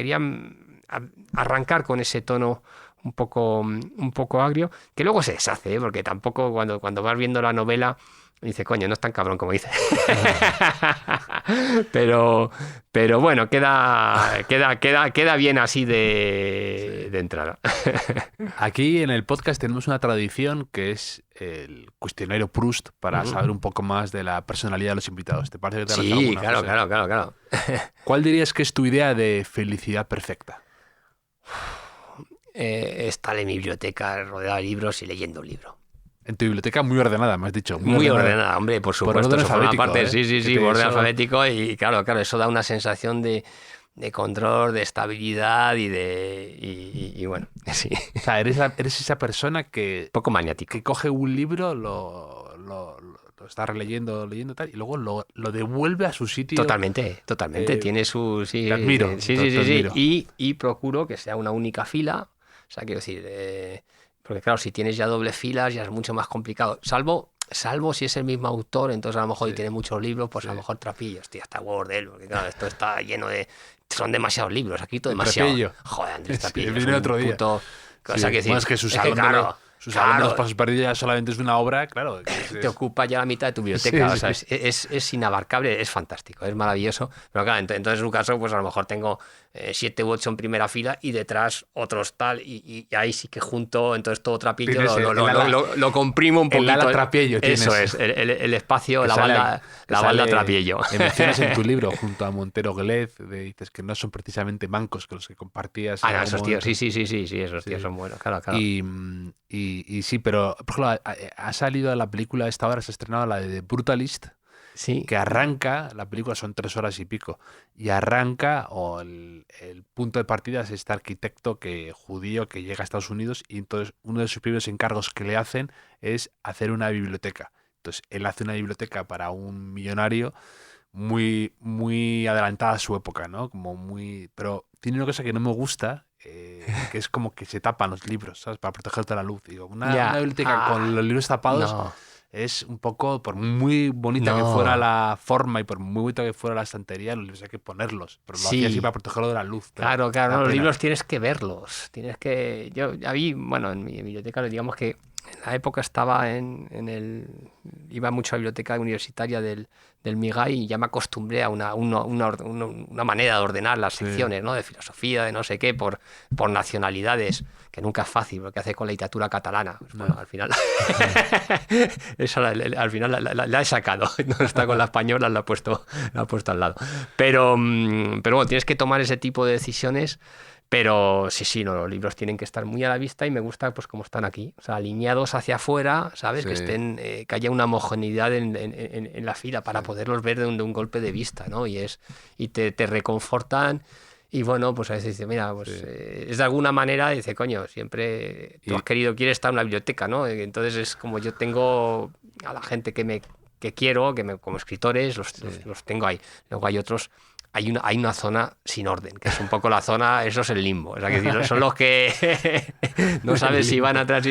arrancar con ese tono un poco agrio, que luego se deshace, ¿eh? Porque tampoco cuando vas viendo la novela dice, coño, no es tan cabrón como dice. pero bueno, queda bien así de entrada. Aquí en el podcast tenemos una tradición que es el cuestionario Proust para saber un poco más de la personalidad de los invitados. ¿Te parece que te Sí, alguna, claro, José? claro. ¿Cuál dirías que es tu idea de felicidad perfecta? Estar en mi biblioteca rodeado de libros y leyendo un libro. En tu biblioteca muy ordenada, me has dicho. Muy ordenada, hombre, por supuesto. orden Eso forma alfabético, parte, ¿eh? sí, por orden alfabético. Y claro, eso da una sensación de control, de estabilidad y bueno, sí. O sea, eres esa persona que Poco maniático. que coge un libro, lo está leyendo tal, y luego lo devuelve a su sitio. Totalmente. Tiene su... Sí, te admiro. Sí. Te admiro. Y procuro que sea una única fila. O sea, quiero decir... porque claro, si tienes ya doble filas ya es mucho más complicado. Salvo si es el mismo autor, entonces a lo mejor y tiene muchos libros, pues a lo mejor trapillo. Hostia, está Word de él, porque claro, esto está lleno de... Son demasiados libros, aquí todo demasiado. Trapillo. Joder, Andrés Trapillo. Sí, vine otro día. Puto... O sea, que decir, Bueno, es que sus Salón de los Pasos Perdidos ya solamente es una obra, claro. te ocupa ya la mitad de tu biblioteca. Sí, o sea, sí. es inabarcable, es fantástico, es maravilloso. Pero claro, entonces en su caso, pues a lo mejor tengo 7 u 8 en primera fila y detrás otros tal, y ahí sí que junto, entonces todo Trapillo lo comprimo un poquito. El ala Trapillo Eso tienes. es, el espacio, la balda Trapillo. Mencionas en tu libro, junto a Montero Glez, dices que no son precisamente mancos que los que compartías. Ah, no, esos tíos, sí, esos tíos son buenos, claro. Y sí, pero por ejemplo, ha salido la película, esta hora se ha estrenado la de The Brutalist, Sí. que arranca, la película son 3 horas y pico, y arranca, o el punto de partida es este arquitecto judío que llega a Estados Unidos, y entonces uno de sus primeros encargos que le hacen es hacer una biblioteca. Entonces él hace una biblioteca para un millonario muy adelantada a su época, ¿no? Pero tiene una cosa que no me gusta, que es como que se tapan los libros, ¿sabes? Para protegerte de la luz. Digo, una biblioteca Ah, con los libros tapados no. es un poco, por muy bonita que No. fuera la forma y por muy bonita que fuera la estantería, los libros hay que ponerlos. Pero lo Sí. hacía así para protegerlo de la luz. pero Claro, claro, da no, los pena. libros tienes que verlos, tienes que... Yo bueno, en mi biblioteca, digamos que en la época estaba iba mucho a la biblioteca universitaria del MIGAI y ya me acostumbré a una manera de ordenar las Sí. secciones, ¿no? De filosofía, de no sé qué, por nacionalidades, que nunca es fácil, porque hace con la literatura catalana. Pues, bueno, al final... Esa al final la he sacado, no está con la española, la he puesto al lado. Pero bueno, tienes que tomar ese tipo de decisiones. Pero sí, no, los libros tienen que estar muy a la vista y me gusta pues como están aquí, o sea, alineados hacia afuera, ¿sabes? Sí. Que estén, que haya una homogeneidad en la fila para poderlos ver de un golpe de vista, ¿no? Y te reconfortan. Y bueno, pues a veces dice, mira, pues es de alguna manera, dice, coño, siempre tú has quieres estar en una biblioteca, ¿no? Entonces es como yo tengo a la gente que quiero, como escritores, los tengo ahí. Luego hay otros. Hay una zona sin orden, que es un poco la zona, eso es el limbo. Es decir, son los que no sabes si van a entrar,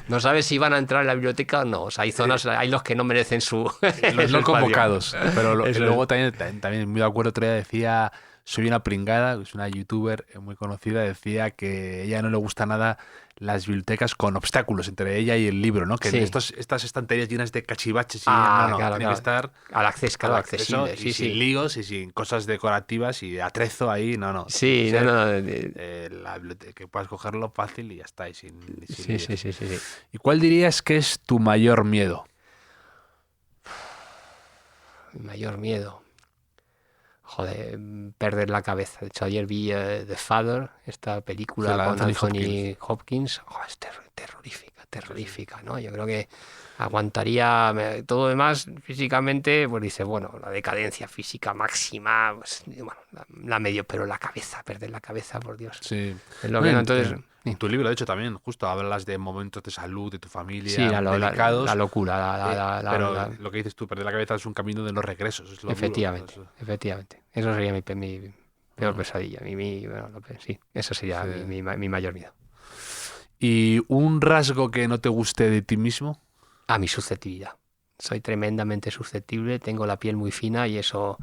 no sabes si van a entrar en la biblioteca o no. O sea, hay zonas, hay los que no merecen su Los no convocados. Pero Eso luego también muy de acuerdo, otro día decía, soy una pringada, es una youtuber muy conocida, decía que a ella no le gusta nada las bibliotecas con obstáculos entre ella y el libro, ¿no? Que Sí. estas estanterías llenas de cachivaches y claro, tiene claro. que estar al acceso, claro, accesible. y sin líos y sin cosas decorativas y atrezo ahí, no. Sí, Tiene que no. ser, la biblioteca, que puedas cogerlo fácil y ya está, y sin Sí. líos. ¿Y cuál dirías que es tu mayor miedo? Mi mayor miedo. Joder, perder la cabeza. De hecho, ayer vi The Father, esta película La con Anthony Anthony Hopkins. Oh, es terrorífica, ¿no? Yo creo que aguantaría todo lo demás físicamente, pues dice, bueno, la decadencia física máxima, pues, bueno, la medio, pero la cabeza, perder la cabeza, por Dios. Sí. Es lo que no, entonces... En tu libro, de hecho, también justo hablas de momentos de salud de tu familia Sí, delicados. la locura. Pero lo que dices tú, perder la cabeza es un camino de los regresos. Es lo Efectivamente, duro. efectivamente. Eso sería mi peor pesadilla. Sí, eso sería Sí. mi mayor miedo. ¿Y un rasgo que no te guste de ti mismo? Mi susceptibilidad. Soy tremendamente susceptible, tengo la piel muy fina y eso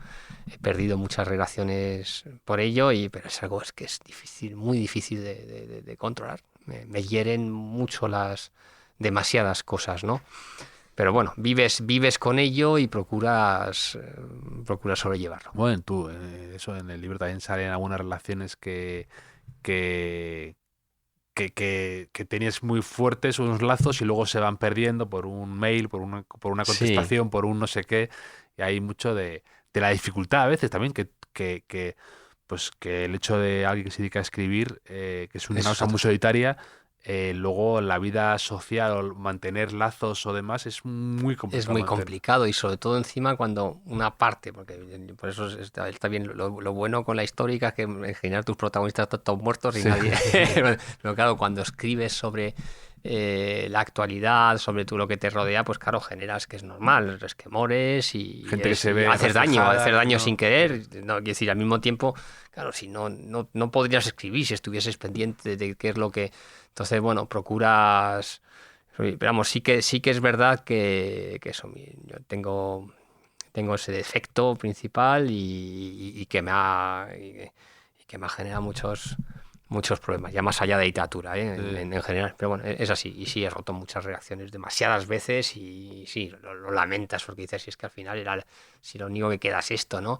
he perdido muchas relaciones por ello, pero es algo que es difícil, muy difícil de controlar. Me hieren mucho demasiadas cosas, ¿no? Pero bueno, vives con ello y procuras sobrellevarlo. Bueno, tú, eso en el libro también salen algunas relaciones que tenías muy fuertes, unos lazos, y luego se van perdiendo por un mail, por una contestación, por un no sé qué. Y hay mucho de la dificultad a veces también, pues que el hecho de alguien que se dedica a escribir, que es una cosa muy solitaria, luego la vida social o mantener lazos o demás es muy complicado. Es muy complicado y sobre todo encima cuando una parte, porque por eso está bien lo bueno con la histórica, que en general tus protagonistas están todos muertos y nadie... Pero claro, cuando escribes sobre la actualidad, sobre todo lo que te rodea, pues claro, generas, que es normal, resquemores y gente que se ve hacer daño ¿no? sin querer. No, quiero decir, al mismo tiempo, claro, si no podrías escribir si estuvieses pendiente de qué es lo que... Entonces, bueno, procuras... Pero vamos, sí que es verdad que eso, yo tengo ese defecto principal y que me ha generado muchos problemas, ya más allá de literatura, en general. Pero bueno, es así. Y sí, he roto muchas relaciones demasiadas veces y sí, lo lamentas porque dices, si es que al final si lo único que queda es esto, ¿no?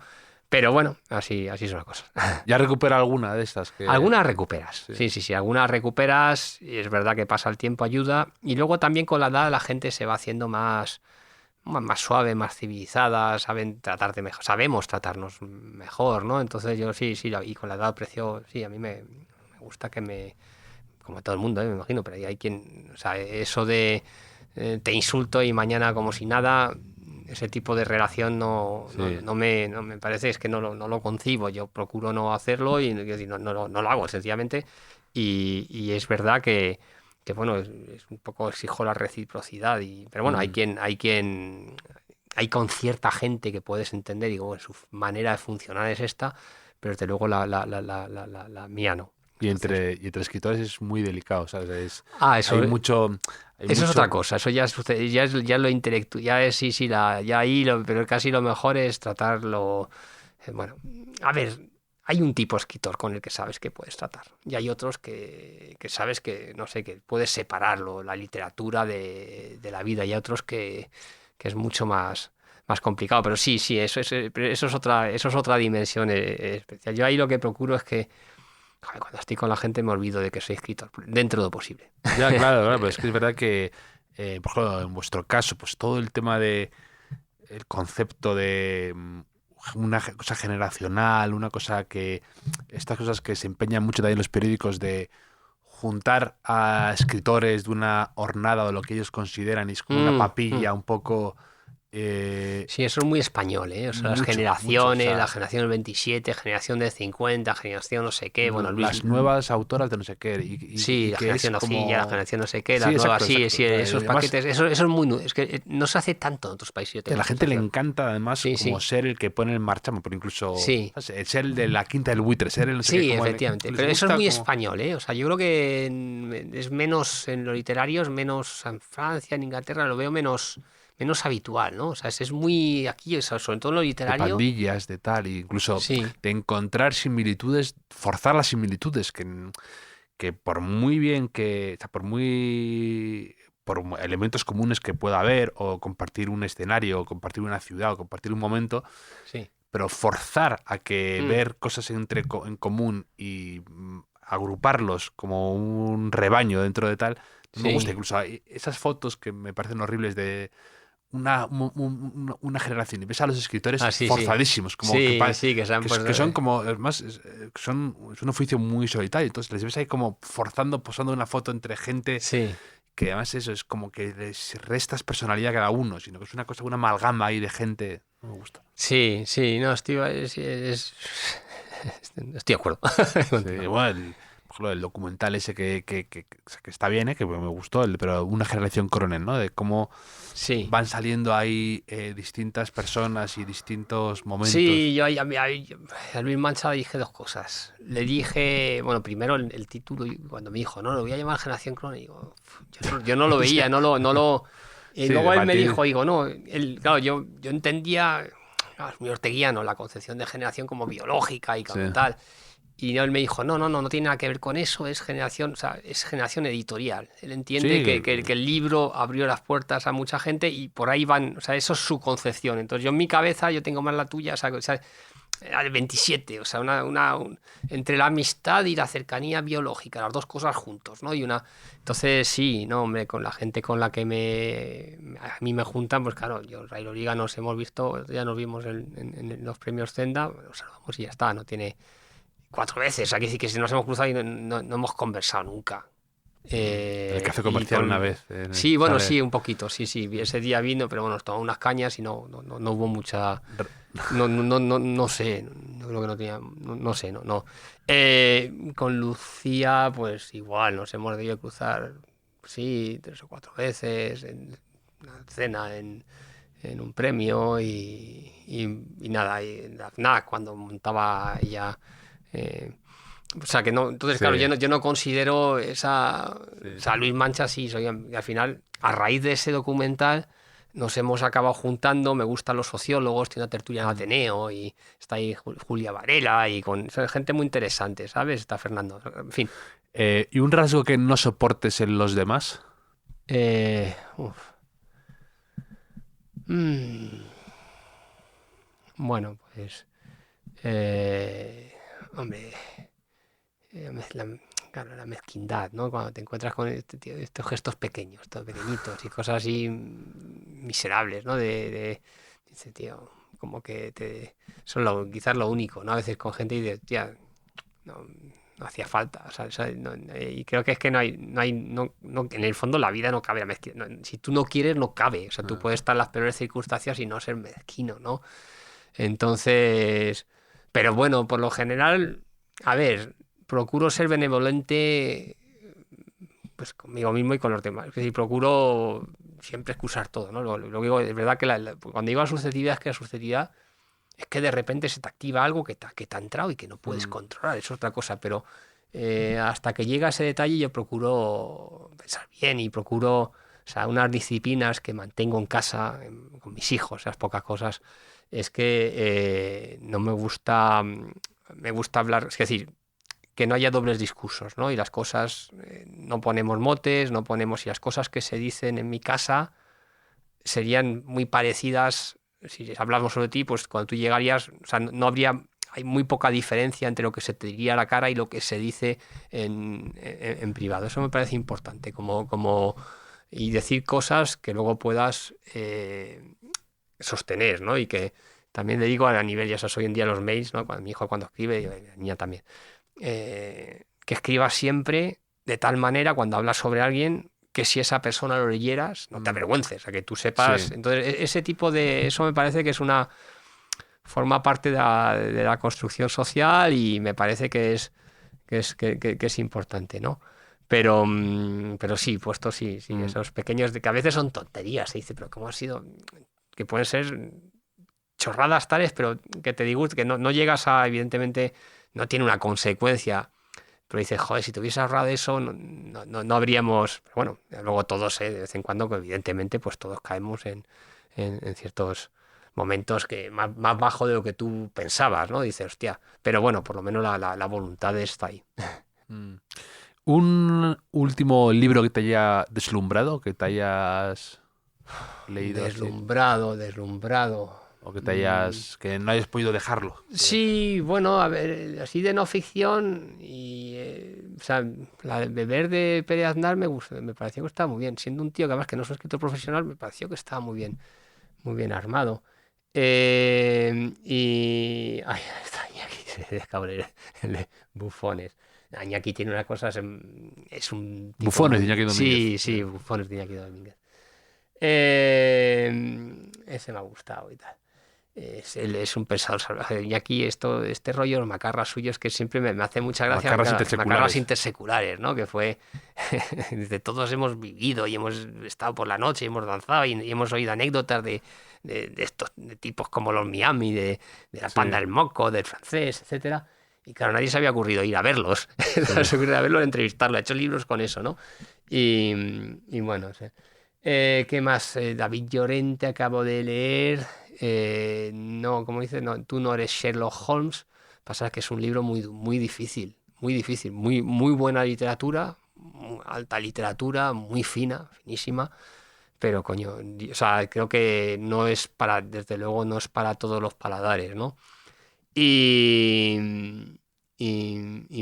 Pero bueno, así son las cosas. ¿Ya recupera alguna de estas? Algunas recuperas, sí, algunas recuperas, y es verdad que pasa el tiempo, ayuda, y luego también con la edad la gente se va haciendo más suave, más civilizada, sabemos tratarnos mejor, ¿no? Entonces yo sí, y con la edad aprecio, sí, a mí me gusta como a todo el mundo, me imagino, pero hay quien, o sea, eso de te insulto y mañana como si nada... Ese tipo de relación no me parece, es que no lo concibo. Yo procuro no hacerlo y no lo hago, sencillamente. Y es verdad que bueno, es un poco exijo la reciprocidad. Pero bueno, hay con cierta gente que puedes entender y digo, bueno, su manera de funcionar es esta, pero desde luego la mía no. Y entre escritores es muy delicado, ¿sabes? Eso, hay mucho... eso es otra cosa, eso ya sucede, ya lo intelectual, ya es ya ahí, pero casi lo mejor es tratarlo. Bueno, a ver, hay un tipo de escritor con el que sabes que puedes tratar, y hay otros que sabes que, no sé, que puedes separarlo, la literatura de la vida, y hay otros que es mucho más complicado, pero sí, eso es otra dimensión especial. Yo ahí lo que procuro es que cuando estoy con la gente me olvido de que soy escritor, dentro de lo posible. Ya, claro, pero es que es verdad que, por ejemplo, en vuestro caso, pues todo el tema de el concepto de una cosa generacional, una cosa que... Estas cosas que se empeñan mucho también en los periódicos de juntar a escritores de una hornada o lo que ellos consideran, y es como una papilla un poco... Sí, eso es muy español, ¿eh? O sea, las generaciones, la generación del 27, generación del 50, generación no sé qué, bueno, las nuevas autoras de no sé qué. Sí, la generación la generación no sé qué, las Sí, nuevas, exacto. sí, esos Además, paquetes, eso es muy... Es que no se hace tanto en otros países. A la gente le encanta, además, Sí, como ser el que pone en marcha, pero incluso Sí. ser el de la quinta del buitre, ser el no sé Sí, qué, como efectivamente. Pero eso es muy español, ¿eh? O sea, yo creo que es menos en lo literario, es menos en Francia, en Inglaterra, lo veo menos habitual, ¿no? O sea, es muy aquí, o sea, sobre todo en lo de literario. pandillas, de tal, e incluso Sí. de encontrar similitudes, forzar las similitudes, que por muy bien que, o sea, por elementos comunes que pueda haber, o compartir un escenario, o compartir una ciudad, o compartir un momento, Sí. pero forzar a que ver cosas en común y agruparlos como un rebaño dentro de tal, no me gusta. Incluso hay esas fotos que me parecen horribles de una generación, y ves a los escritores forzadísimos, como que son como, además, es un oficio muy solitario, entonces les ves ahí como posando una foto entre gente que además eso es como que les restas personalidad a cada uno, sino que es una cosa, una amalgama ahí de gente. No me gusta. Sí, no, estoy de acuerdo. Sí, igual, por ejemplo, el documental ese que está bien, que me gustó, pero Una generación Coronel, ¿no? De cómo van saliendo ahí distintas personas y distintos momentos. Sí, yo a Luis Mancha le dije dos cosas. Le dije, bueno, primero el título, cuando me dijo, no, lo voy a llamar Generación Coronel, digo, yo no lo veía, no lo... Y luego él me dijo, no, claro, yo entendía, claro, es muy orteguiano, la concepción de generación como biológica y como tal. Y él me dijo, no tiene nada que ver con eso, es generación, o sea, es generación editorial. Él entiende que el libro abrió las puertas a mucha gente y por ahí van, o sea, eso es su concepción. Entonces yo en mi cabeza, yo tengo más la tuya, o sea el 27, o sea, entre la amistad y la cercanía biológica, las dos cosas juntos, ¿no? Entonces sí, no, hombre, con la gente con la que a mí me juntan, pues claro, yo, Ray Loriga, nos hemos visto, ya nos vimos en los premios Zenda, nos saludamos y ya está, no tiene... 4 veces, aquí sí que si nos hemos cruzado y no hemos conversado nunca. El café comercial una vez. Sí, bueno, sí, un poquito, sí. Ese día vino, pero bueno, nos tomamos unas cañas y no hubo mucha... No sé, yo creo que no tenía... No sé, no. Con Lucía, pues igual, nos hemos debido cruzar, sí, 3 o 4 veces, en una cena, en un premio y nada, y en la FNAC, cuando montaba ella... o sea que no, entonces claro, yo no considero esa, o sea, Luis Mancha sí, al final, a raíz de ese documental nos hemos acabado juntando, me gustan los sociólogos, tiene una tertulia en Ateneo y está ahí Julia Varela y con gente muy interesante, ¿sabes? Está Fernando, en fin. ¿Y un rasgo que no soportes en los demás? Bueno, pues hombre, claro, la mezquindad, ¿no? Cuando te encuentras con estos gestos pequeños, estos pequeñitos y cosas así miserables, ¿no? Dice, tío, como que son quizás lo único, ¿no? A veces con gente y dices, tía, no hacía falta, o sea, y creo que es que en el fondo la vida no cabe la mezquindad. Si tú no quieres, no cabe, o sea, tú puedes estar en las peores circunstancias y no ser mezquino, ¿no? Entonces, pero bueno, por lo general, a ver, procuro ser benevolente pues conmigo mismo y con los demás. Es decir, procuro siempre excusar todo, ¿no? Lo que digo, es verdad que cuando digo la susceptibilidad, es que la susceptibilidad es que de repente se te activa algo que te ha entrado y que no puedes controlar, es otra cosa, pero hasta que llega ese detalle yo procuro pensar bien y procuro, o sea, unas disciplinas que mantengo en casa con mis hijos, esas pocas cosas, es que no me gusta hablar, es decir, que no haya dobles discursos, ¿no? Y las cosas, no ponemos motes, no ponemos, y las cosas que se dicen en mi casa serían muy parecidas, si hablamos sobre ti, pues cuando tú llegarías, o sea, no habría, hay muy poca diferencia entre lo que se te diría a la cara y lo que se dice en privado. Eso me parece importante, y decir cosas que luego puedas sostener, ¿no? Y que también le digo a nivel, ya sabes, hoy en día los mails, ¿no? Mi hijo cuando escribe, y la niña también, que escribas siempre de tal manera cuando hablas sobre alguien que si esa persona lo leyeras no te avergüences, a que tú sepas. Sí. Entonces, ese tipo de... Eso me parece que forma parte de la construcción social y me parece que es importante, ¿no? Pero sí, puesto sí, esos pequeños, que a veces son tonterías, se dice, pero ¿cómo ha sido? Que pueden ser chorradas tales, pero que te digo que no llegas a, evidentemente, no tiene una consecuencia. Pero dices, joder, si te hubiese ahorrado eso, no habríamos... Pero bueno, luego todos, de vez en cuando, que evidentemente, pues todos caemos en ciertos momentos que más bajo de lo que tú pensabas, ¿no? Dices, hostia, pero bueno, por lo menos la voluntad está ahí. ¿Un último libro que te haya deslumbrado, que te hayas leído? Deslumbrado. O que que no hayas podido dejarlo. Sí, bueno, a ver, así de no ficción o sea, la de Beber de Pérez Aznar me pareció que estaba muy bien. Siendo un tío que además que no es un escritor profesional, me pareció que estaba muy bien armado. Ay, está Iñaki, se descabre el de Bufones. Iñaki tiene unas cosas, es un tipo Bufones de Iñaki Domínguez. Sí, Bufones de Iñaki Domínguez. Ese me ha gustado y tal. Él es un pensador salvaje. Y aquí este rollo, los macarras suyos, que siempre me hace mucha gracia. Macarras interseculares, ¿no? Que fue... de todos hemos vivido y hemos estado por la noche y hemos danzado y hemos oído anécdotas de estos de tipos como los Miami, de la Panda del Moco, del Francés, etcétera. Y claro, nadie se había ocurrido ir a verlos. Se había ocurrido a verlos, entrevistarlos. Ha hecho libros con eso, ¿no? Y bueno, sí. ¿Qué más? David Llorente acabo de leer. No, como dices, no, tú no eres Sherlock Holmes. Pasa que es un libro muy difícil, muy buena literatura, alta literatura, muy fina, finísima. Pero coño, o sea, creo que desde luego no es para todos los paladares, ¿no? Y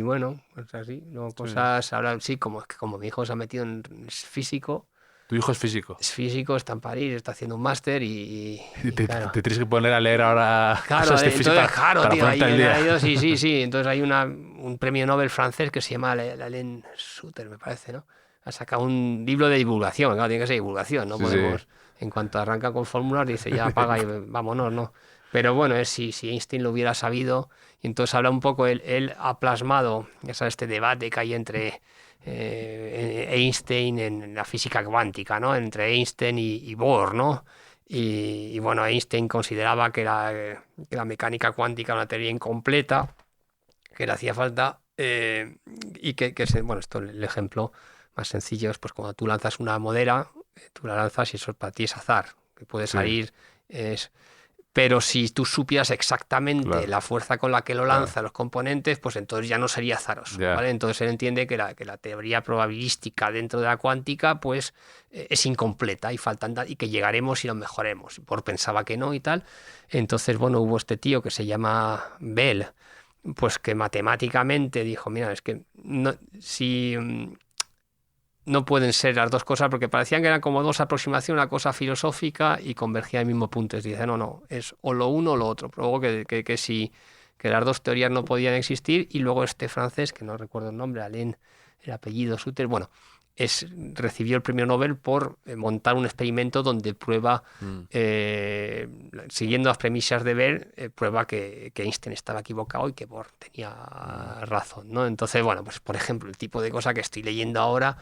bueno, pues así, luego cosas, ahora sí, como mi hijo se ha metido en físico. Tu hijo es físico. Es físico, está en París, está haciendo un máster y claro. Te tienes que poner a leer ahora cosas de física para tío, ponerte al día. Sí. Entonces hay un premio Nobel francés que se llama Alain Suter, me parece, ¿no? Ha sacado un libro de divulgación, claro, tiene que ser divulgación, no podemos, en cuanto arranca con fórmulas, dice ya apaga y vámonos, ¿no? Pero bueno, si Einstein lo hubiera sabido, y entonces habla un poco, él ha plasmado, ya sabes, este debate que hay entre Einstein en la física cuántica, ¿no? Entre Einstein y Bohr, ¿no? Y bueno, Einstein consideraba que la mecánica cuántica era una teoría incompleta, que le hacía falta, y bueno, esto el ejemplo más sencillo es pues cuando tú lanzas una modera, tú la lanzas y eso para ti es azar, que puede salir, pero si tú supieras exactamente la fuerza con la que lo lanza, los componentes, pues entonces ya no sería azaroso, ¿vale? Entonces él entiende que la teoría probabilística dentro de la cuántica pues es incompleta y y que llegaremos y lo mejoremos. Bohr pensaba que no y tal. Entonces, bueno, hubo este tío que se llama Bell, pues que matemáticamente dijo, mira, es que no pueden ser las dos cosas porque parecían que eran como dos aproximaciones, una cosa filosófica y convergía al mismo punto. Y dice, no, es o lo uno o lo otro. Pero luego que las dos teorías no podían existir y luego este francés, que no recuerdo el nombre, Alain, el apellido Suter, bueno, recibió el premio Nobel por montar un experimento donde prueba, siguiendo las premisas de Bell, prueba que Einstein estaba equivocado y que Bohr tenía razón, ¿no? Entonces, bueno, pues por ejemplo, el tipo de cosa que estoy leyendo ahora.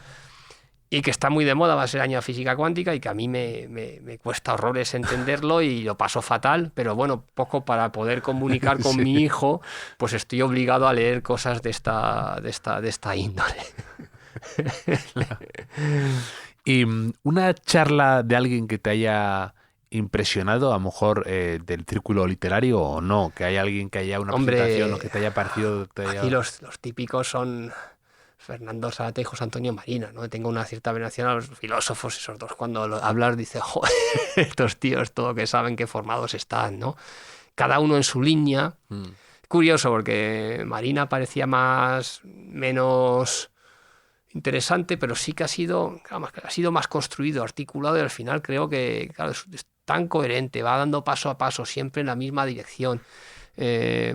y que está muy de moda, va a ser año de física cuántica y que a mí me cuesta horrores entenderlo y lo paso fatal, pero bueno, poco para poder comunicar con mi hijo, pues estoy obligado a leer cosas de esta índole. Y una charla de alguien que te haya impresionado, a lo mejor del círculo literario o no, que haya alguien que haya una presentación o que te haya parecido... Aquí los típicos son Fernando Sabaté y José Antonio Marina, ¿no? Tengo una cierta veneración a los filósofos, esos dos, cuando hablas dices, joder, estos tíos, todo que saben qué formados están, ¿no? Cada uno en su línea. Curioso, porque Marina parecía menos interesante, pero sí que ha sido más construido, articulado, y al final creo que claro, es tan coherente, va dando paso a paso, siempre en la misma dirección.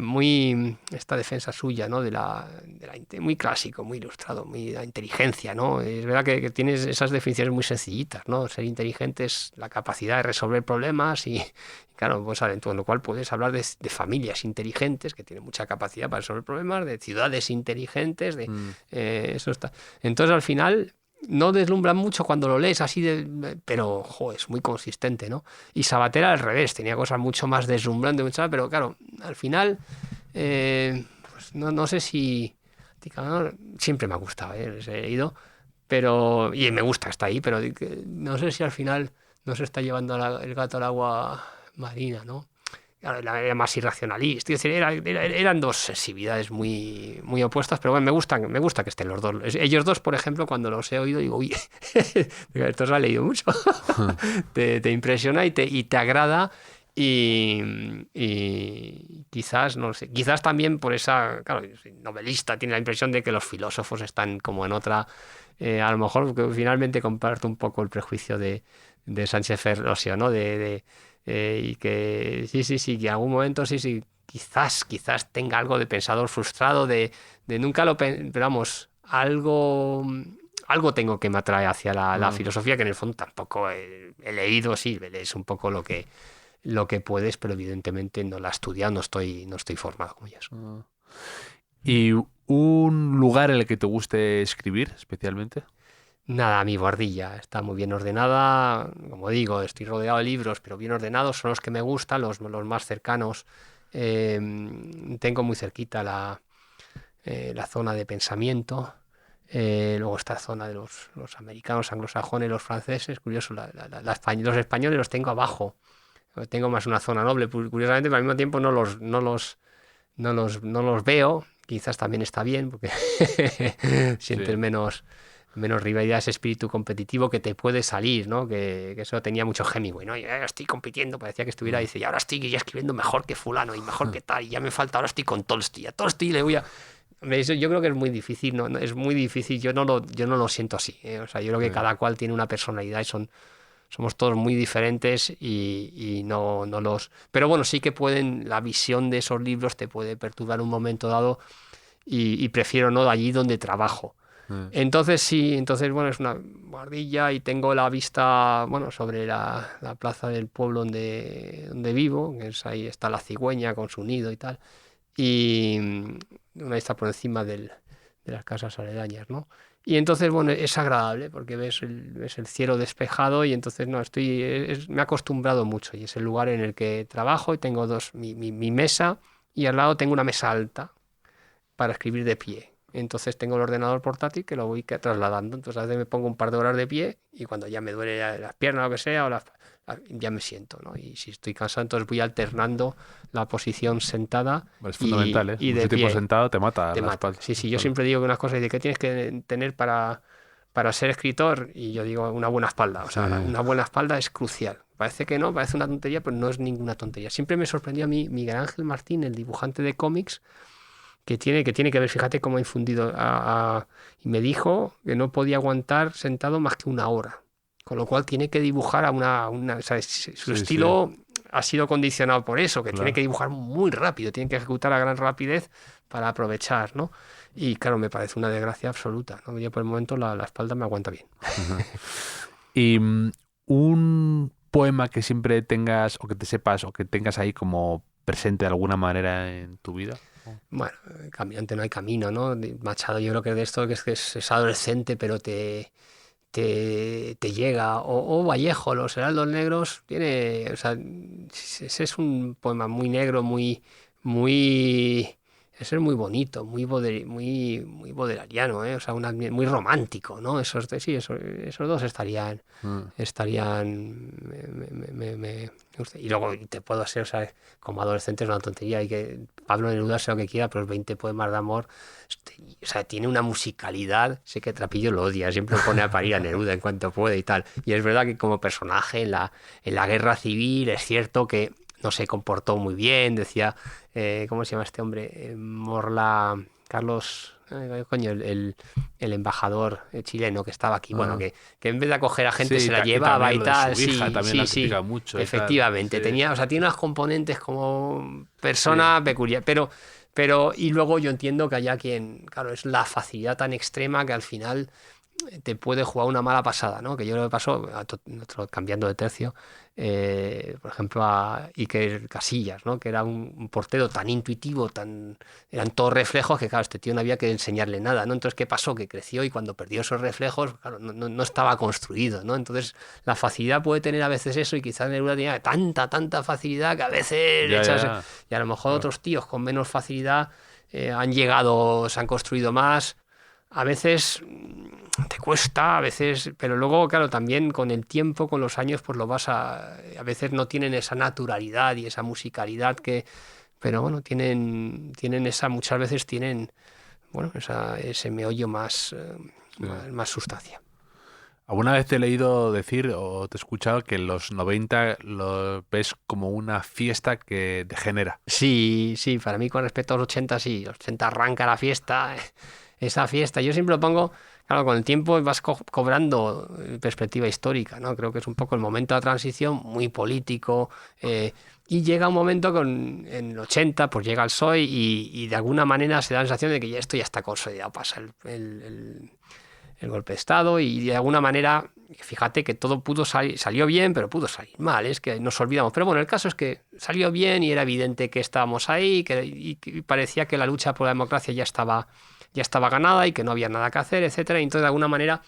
Muy esta defensa suya, ¿no? Muy clásico, muy ilustrado, muy la inteligencia, ¿no? Es verdad que tienes esas definiciones muy sencillitas, ¿no? Ser inteligente es la capacidad de resolver problemas y claro, pues con lo cual puedes hablar de familias inteligentes que tienen mucha capacidad para resolver problemas, de ciudades inteligentes, eso está. Entonces al final no deslumbran mucho cuando lo lees así, pero es muy consistente, ¿no? Y Sabater al revés, tenía cosas mucho más deslumbrantes, pero claro, al final, pues no sé si... Siempre me ha gustado, les he leído, y me gusta, está ahí, pero no sé si al final no se está llevando el gato al agua Marina, ¿no? Era más irracionalista, es decir, eran dos sensibilidades muy, muy opuestas, pero bueno, me gusta que estén los dos. Ellos dos, por ejemplo, cuando los he oído, digo, uy, esto se ha leído mucho. te impresiona y te agrada y quizás, no sé, quizás también por esa, claro, yo soy novelista, tiene la impresión de que los filósofos están como en otra, a lo mejor que finalmente comparto un poco el prejuicio de Sánchez Ferlosio, ¿no? Y que sí, que en algún momento sí, quizás tenga algo de pensador frustrado, de nunca pero vamos, algo tengo que me atrae hacia la filosofía, que en el fondo tampoco he leído, sí, es un poco lo que puedes, pero evidentemente no la he estudiado, no estoy formado como ellos. ¿Y un lugar en el que te guste escribir especialmente? Nada, mi guardilla está muy bien ordenada, como digo, estoy rodeado de libros, pero bien ordenados, son los que me gustan, los más cercanos. Tengo muy cerquita la zona de pensamiento, luego esta zona de los americanos, anglosajones, los franceses, curioso, los españoles los tengo abajo, tengo más una zona noble, curiosamente, pero al mismo tiempo no los veo, quizás también está bien, porque sientes menos rivalidad, ese espíritu competitivo que te puede salir, ¿no? Que eso tenía mucho Hemingway, ¿no? Y ahora estoy compitiendo, parecía que estuviera, dice, y ahora estoy ya escribiendo mejor que fulano y mejor que tal, y ya me falta, ahora estoy con Tolstoy, a Tolstoy le voy a... Eso yo creo que es muy difícil, ¿no? Es muy difícil, yo no lo siento así, ¿eh? O sea, yo creo que cada cual tiene una personalidad y somos todos muy diferentes y no los... Pero bueno, sí que la visión de esos libros te puede perturbar en un momento dado y prefiero no allí donde trabajo. Entonces bueno, es una guardilla y tengo la vista, bueno, sobre la plaza del pueblo donde vivo, que es ahí está la cigüeña con su nido y tal, y una vista por encima de las casas aledañas, ¿no? Y entonces, bueno, es agradable porque ves el cielo despejado y entonces no me he acostumbrado mucho y es el lugar en el que trabajo y tengo mi mesa y al lado tengo una mesa alta para escribir de pie. Entonces tengo el ordenador portátil que lo voy trasladando. Entonces a veces me pongo un par de horas de pie y cuando ya me duele las piernas o lo que sea, ya me siento, ¿no? Y si estoy cansado, entonces voy alternando la posición sentada. Es fundamental, ¿eh? Y de tiempo pie. sentado te mata la mata. espalda. Sí, yo siempre digo que unas cosas de qué tienes que tener para ser escritor y yo digo una buena espalda. O sea, una buena espalda es crucial. Parece que no, parece una tontería, pero no es ninguna tontería. Siempre me sorprendió a mí Miguel Ángel Martín, el dibujante de cómics, que tiene que ver, fíjate cómo ha infundido y me dijo que no podía aguantar sentado más que una hora, con lo cual tiene que dibujar o sea, su estilo ha sido condicionado por eso, que tiene que dibujar muy rápido, tiene que ejecutar a gran rapidez para aprovechar, ¿no? Y claro, me parece una desgracia absoluta, ¿no? Yo por el momento la espalda me aguanta bien. Y un poema que siempre tengas o que te sepas o que tengas ahí como presente de alguna manera en tu vida. Bueno, caminante no hay camino, ¿no? Machado yo creo que de esto que es adolescente, pero te te llega. O Vallejo, Los Heraldos Negros, tiene, o sea, ese es un poema muy negro, muy, ese es muy bonito, muy bodelariano, o sea, muy romántico, ¿no? Esos dos estarían, me gusta. Y luego te puedo hacer, o sea, como adolescente es una tontería, y que Pablo Neruda sea lo que quiera, pero los 20 poemas de amor, o sea, tiene una musicalidad. Sé que Trapillo lo odia, siempre pone a parir a Neruda en cuanto puede y tal. Y es verdad que como personaje en la guerra civil es cierto que no se comportó muy bien, decía, ¿cómo se llama este hombre? Morla, Carlos, coño, el embajador chileno que estaba aquí, bueno, que en vez de acoger a gente se la llevaba y tal. Su hija también la critica mucho. Efectivamente, tenía, o sea, tiene unas componentes como persona peculiar, pero y luego yo entiendo que haya quien, claro, es la facilidad tan extrema que al final te puede jugar una mala pasada, ¿no? Que yo creo que pasó, cambiando de tercio, por ejemplo, a Iker Casillas, ¿no? Que era un portero tan intuitivo, eran todos reflejos que, claro, este tío no había que enseñarle nada, ¿no? Entonces, ¿qué pasó? Que creció y cuando perdió esos reflejos, claro, no estaba construido, ¿no? Entonces, la facilidad puede tener a veces eso, y quizás Neruda tenía tanta facilidad que a veces y a lo mejor otros tíos con menos facilidad han llegado, se han construido más. A veces te cuesta, a veces, pero luego, claro, también con el tiempo, con los años, pues lo vas a veces no tienen esa naturalidad y esa musicalidad pero bueno, tienen muchas veces tienen, bueno, ese meollo más sustancia. ¿Alguna vez te he leído decir o te he escuchado que en los 90 lo ves como una fiesta que degenera? Sí, para mí con respecto a los 80, sí, los 80 arranca la fiesta. Esa fiesta, yo siempre lo pongo, claro, con el tiempo vas cobrando perspectiva histórica, ¿no? Creo que es un poco el momento de la transición, muy político, y llega un momento en el 80, pues llega el PSOE y de alguna manera se da la sensación de que esto ya está consolidado, pasa el golpe de Estado, y de alguna manera, fíjate que todo salió bien, pero pudo salir mal, es que nos olvidamos. Pero bueno, el caso es que salió bien y era evidente que estábamos ahí, y parecía que la lucha por la democracia ya estaba ganada y que no había nada que hacer, etcétera. Y entonces, de alguna manera,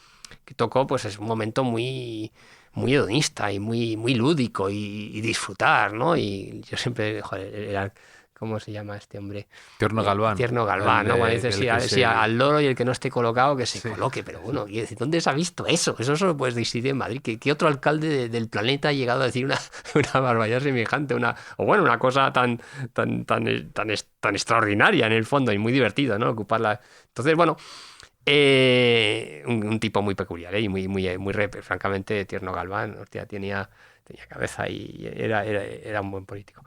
que tocó, pues es un momento muy, muy hedonista y muy, muy lúdico y disfrutar, ¿no? Y yo siempre, joder, era... ¿Cómo se llama este hombre? Tierno Galván. Tierno Galván, ¿no? Cuando dice al loro, y el que no esté colocado, que se coloque. Pero bueno, y decir, ¿dónde se ha visto eso? Eso solo puedes decir en Madrid. ¿Qué otro alcalde del planeta ha llegado a decir una barbaridad semejante? Una cosa tan extraordinaria en el fondo y muy divertido, ¿no? Ocuparla. Entonces, bueno, un tipo muy peculiar, y muy francamente, Tierno Galván, hostia, tenía cabeza y era un buen político.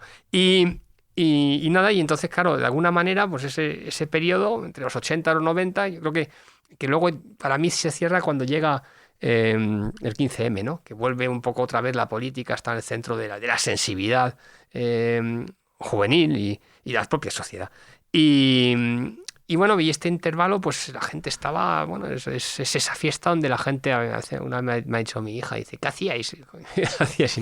Y nada, y entonces, claro, de alguna manera, pues ese periodo, entre los 80 y los 90, yo creo que luego para mí se cierra cuando llega el 15M, ¿no? Que vuelve un poco otra vez la política, está en el centro de la sensibilidad juvenil y la propia sociedad. Y bueno, y este intervalo, pues la gente estaba, bueno, es esa fiesta donde la gente, una vez me ha dicho mi hija, dice, ¿qué hacíais? ¿Qué hacíais?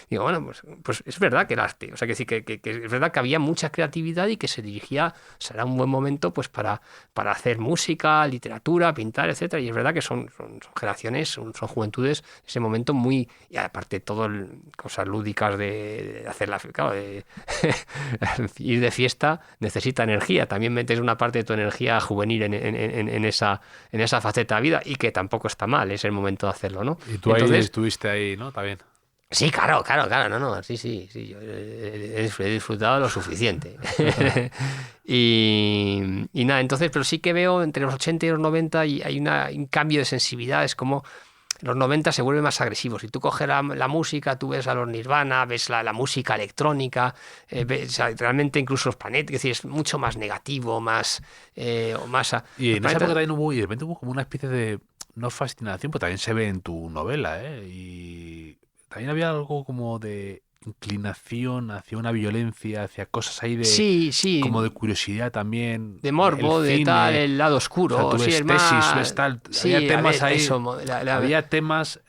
Digo, bueno, pues es verdad que el arte, o sea, que es verdad que había mucha creatividad y que se dirigía, será un buen momento pues para hacer música, literatura, pintar, etcétera. Y es verdad que son generaciones, son juventudes, ese momento muy, y aparte todo cosas lúdicas de hacer claro, de ir de fiesta necesita energía, también metes una parte de tu energía juvenil en esa faceta de vida, y que tampoco está mal, es el momento de hacerlo, ¿no? Y tú entonces, ahí estuviste ahí, ¿no? También. Sí, claro, no, sí, yo he disfrutado lo suficiente. y nada, entonces, pero sí que veo entre los 80 y los 90 y hay un cambio de sensibilidad, es como los 90 se vuelven más agresivos. Si tú coges la música, tú ves a los Nirvana, ves la música electrónica, ves, realmente incluso los Planet, es decir, es mucho más negativo, más... y en esa época también hubo, y de repente hubo como una especie de, no fascinación, pero también se ve en tu novela, y también había algo como de inclinación hacia una violencia, hacia cosas ahí de... Sí. Como de curiosidad también. De morbo, de tal, el lado oscuro. O sea, tú ves tesis, ves tal. Sí, había temas ahí. Había temas...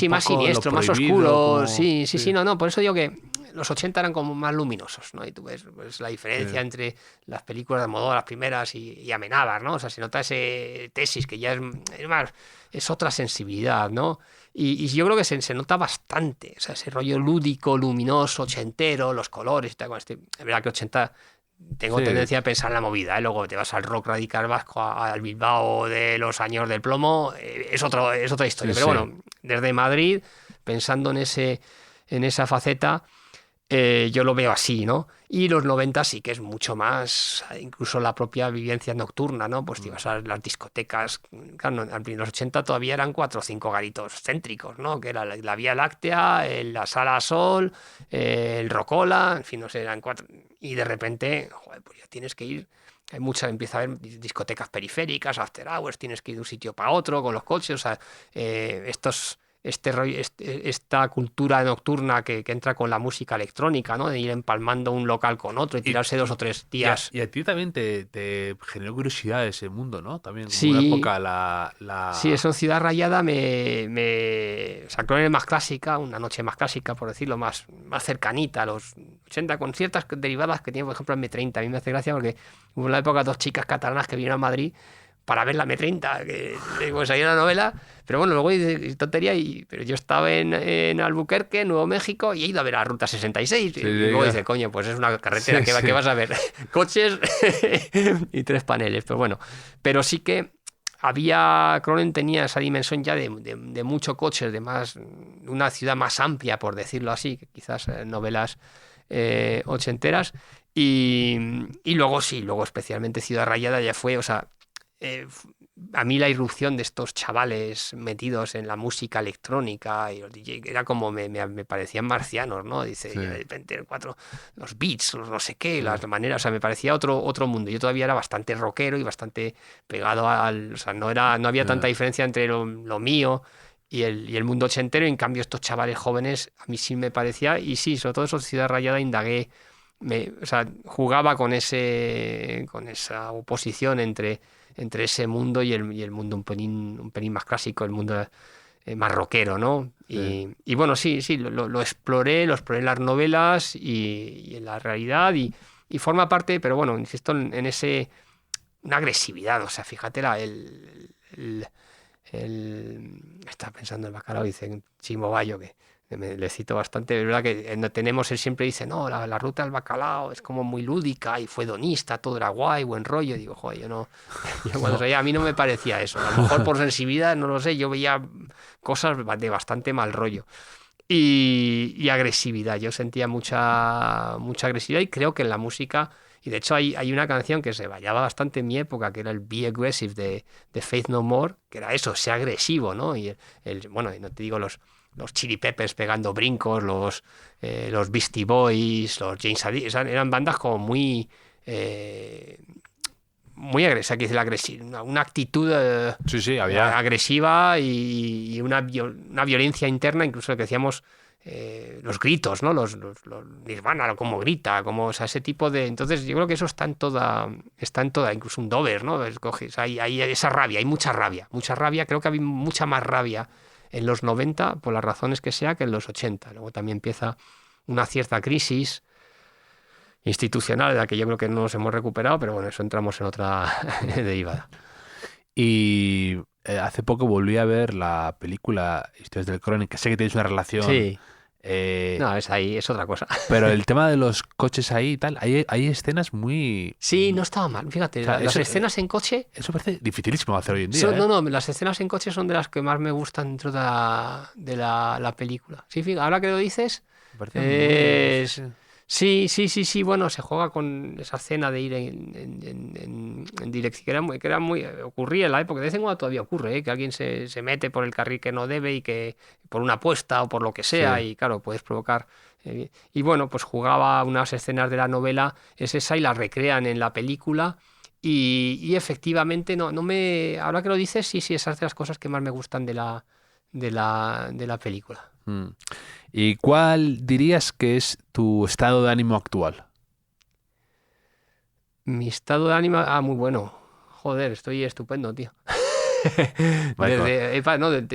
más siniestros, más oscuros. Sí, no, por eso digo que los 80 eran como más luminosos, ¿no? Y tú ves pues, la diferencia entre las películas de Almodóvar, las primeras, y Amenábar, ¿no? O sea, se nota ese Tesis, que ya es otra sensibilidad, ¿no? Y yo creo que se nota bastante, o sea, ese rollo lúdico, luminoso, ochentero, los colores y tal. Es verdad que 80... Tengo tendencia a pensar en la movida, ¿eh? Luego te vas al rock radical vasco, al Bilbao de los años del plomo, es otra historia. Pero bueno, desde Madrid, pensando en esa faceta, yo lo veo así, ¿no? Y los 90 sí que es mucho más, incluso la propia vivencia nocturna, ¿no? Pues te ibas a las discotecas, claro, en los 80 todavía eran 4 o 5 garitos céntricos, ¿no? Que era la Vía Láctea, la Sala Sol, el Rocola, en fin, no sé, eran 4. Y de repente, joder, pues ya tienes que ir, empieza a haber discotecas periféricas, after hours, tienes que ir de un sitio para otro con los coches, o sea, esta cultura nocturna que entra con la música electrónica, ¿no? De ir empalmando un local con otro y tirarse 2 o 3 días. Y a ti también te generó curiosidad ese mundo, ¿no? También como Sí, una época sí, eso en Ciudad Rayada o sea, creo que es más clásica, una noche más clásica, por decirlo, más cercanita a los 80, con ciertas derivadas que tiene, por ejemplo, el M30. A mí me hace gracia porque hubo en la época 2 chicas catalanas que vinieron a Madrid para ver la M30, que pues ahí una novela, pero bueno, luego dice tontería, pero yo estaba en Albuquerque, Nuevo México, y he ido a ver la Ruta 66, y luego dice, coño, pues es una carretera que vas a ver coches y 3 paneles, pero bueno, pero sí que Cronen tenía esa dimensión ya de mucho coches, de una ciudad más amplia, por decirlo así, que quizás novelas ochenteras, y luego especialmente Ciudad Rayada ya fue, o sea, a mí la irrupción de estos chavales metidos en la música electrónica y los DJ era como me parecían marcianos, ¿no? Dice, de repente los beats, los no sé qué, las maneras, o sea, me parecía otro mundo. Yo todavía era bastante rockero y bastante pegado o sea, no había tanta diferencia entre lo mío y el mundo ochentero. En cambio, estos chavales jóvenes a mí sí me parecía, y sí, sobre todo eso, Ciudad Rayada, indagué, o sea, jugaba con esa oposición entre ese mundo y el mundo un pelín más clásico, el mundo más rockero, ¿no? Sí. Y bueno, sí, lo exploré en las novelas y en la realidad, y forma parte, pero bueno, insisto en una agresividad, o sea, fíjate estaba pensando en Bacalao, dice Chimo Bayo, que le cito bastante, es verdad que él siempre dice, no, la ruta del bacalao es como muy lúdica y fue hedonista, todo era guay, buen rollo. Y digo, joder, yo cuando salía, a mí no me parecía eso. A lo mejor por sensibilidad, no lo sé, yo veía cosas de bastante mal rollo. Y agresividad, yo sentía mucha agresividad, y creo que en la música, y de hecho hay una canción que se bailaba bastante en mi época, que era el Be Aggressive de Faith No More, que era eso, sea agresivo, ¿no? Y bueno, no te digo los Chili Peppers pegando brincos, los Beastie Boys, los James Addiction, eran bandas como muy agresiva, que dice una actitud agresiva y una violencia interna, incluso lo que decíamos, los gritos, ¿no? Los Nirvana, como grita, como, o sea, ese tipo de... Entonces yo creo que eso está en toda, incluso un Dover, ¿no? Hay esa rabia, hay mucha rabia, creo que había mucha más rabia en los 90, por las razones que sea, que en los 80. Luego también empieza una cierta crisis institucional de la que yo creo que no nos hemos recuperado, pero bueno, eso entramos en otra derivada. Y hace poco volví a ver la película Historias del Cronen, que sé que tienes una relación... Sí. No, es otra cosa. Pero el tema de los coches ahí y tal, hay escenas muy... Sí, no estaba mal. Fíjate, o sea, las escenas en coche... Eso parece dificilísimo hacer hoy en día. No, las escenas en coche son de las que más me gustan dentro de la película. Sí, fíjate, ahora que lo dices... Sí, bueno, se juega con esa escena de ir en dirección, que era muy ocurría en la época, de vez en cuando todavía ocurre, que alguien se mete por el carril que no debe, y que por una apuesta o por lo que sea, y claro, puedes provocar... y bueno, pues jugaba unas escenas de la novela, es esa, y la recrean en la película, y efectivamente, ahora que lo dices, sí, esas de las cosas que más me gustan de la película. ¿Y cuál dirías que es tu estado de ánimo actual? Mi estado de ánimo... muy bueno. Joder, estoy estupendo, tío.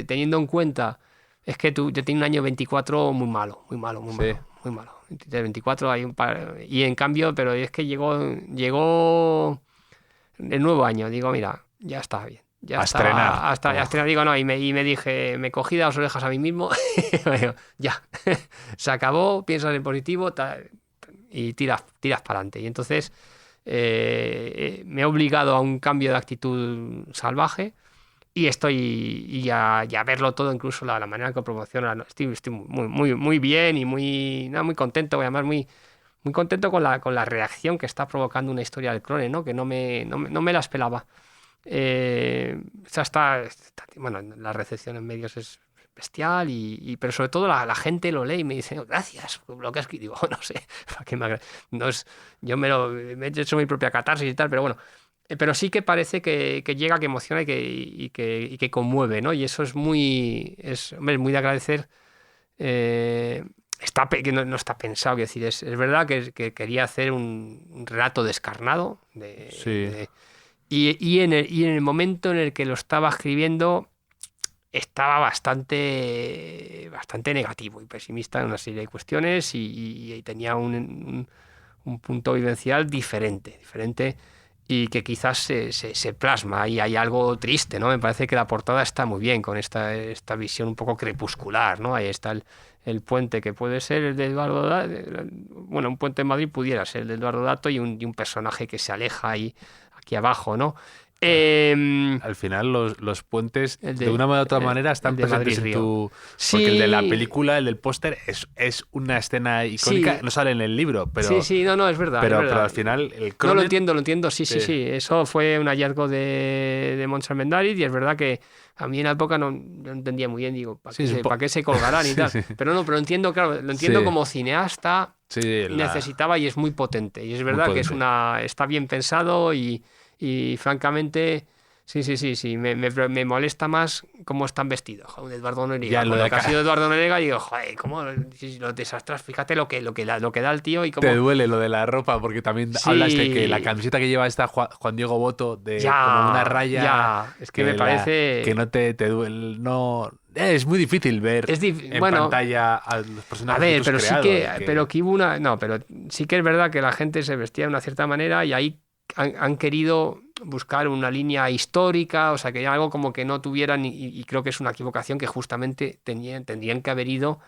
Teniendo en cuenta... Es que yo tenía un año 24 muy malo. 23, 24, hay un par. Y en cambio, pero es que llegó el nuevo año. Digo, mira, ya está bien. Ya A está, estrenar. a estrenar. Digo, no, y me dije, me cogí de las orejas a mí mismo. Ya, se acabó, piensas en positivo y tiras para adelante. Y entonces me he obligado a un cambio de actitud salvaje. Y a verlo todo, incluso la manera que promociona. Estoy muy bien y muy contento, además muy contento con la reacción que está provocando una historia del Clone, ¿no? Que no me la esperaba. Bueno, la recepción en medios es bestial, pero sobre todo la gente lo lee y me dice, gracias por lo que has escrito. Digo, no sé, ¿para qué no es, yo me he hecho mi propia catarsis y tal, pero bueno. Pero sí que parece que llega, que emociona y que conmueve, ¿no? Y eso es muy de agradecer. Que no está pensado, quiero decir, es verdad que quería hacer un relato descarnado y en el momento en el que lo estaba escribiendo estaba bastante negativo y pesimista en una serie de cuestiones y tenía un punto vivencial diferente y que quizás se plasma y hay algo triste, ¿no? Me parece que la portada está muy bien con esta visión un poco crepuscular, ¿no? Ahí está el puente que puede ser el de Eduardo Dato, bueno, un puente en Madrid pudiera ser el de Eduardo Dato y un personaje que se aleja ahí aquí abajo, ¿no? Al final los puentes de una u otra manera están presentes en tu... Sí. Porque el de la película, el del póster, es una escena icónica, no sale en el libro, pero... Sí, no, es verdad. Pero pero al final el Clone... No, lo entiendo, sí. Eso fue un hallazgo de Montserrat Mendariz y es verdad que a mí en la época no entendía muy bien, digo, ¿para qué se colgarán y tal? Pero lo entiendo, claro, como cineasta, necesitaba y es muy potente. Y es verdad que está bien pensado y francamente, sí, me molesta más cómo están vestidos. Joder, Eduardo Noriega. Lo que ha sido Eduardo Noriega, digo, joder, cómo los desastros, fíjate lo que da el tío y cómo... Te duele lo de la ropa, porque también hablas de que la camiseta que lleva Juan Diego Boto, como una raya... Ya, es que me parece... que no te duele, no... Es muy difícil ver en pantalla a los personajes. A ver, pero que hubo una... No, pero sí que es verdad que la gente se vestía de una cierta manera y ahí han querido buscar una línea histórica, o sea, que algo como que no tuvieran, y creo que es una equivocación que justamente tendrían que haber ido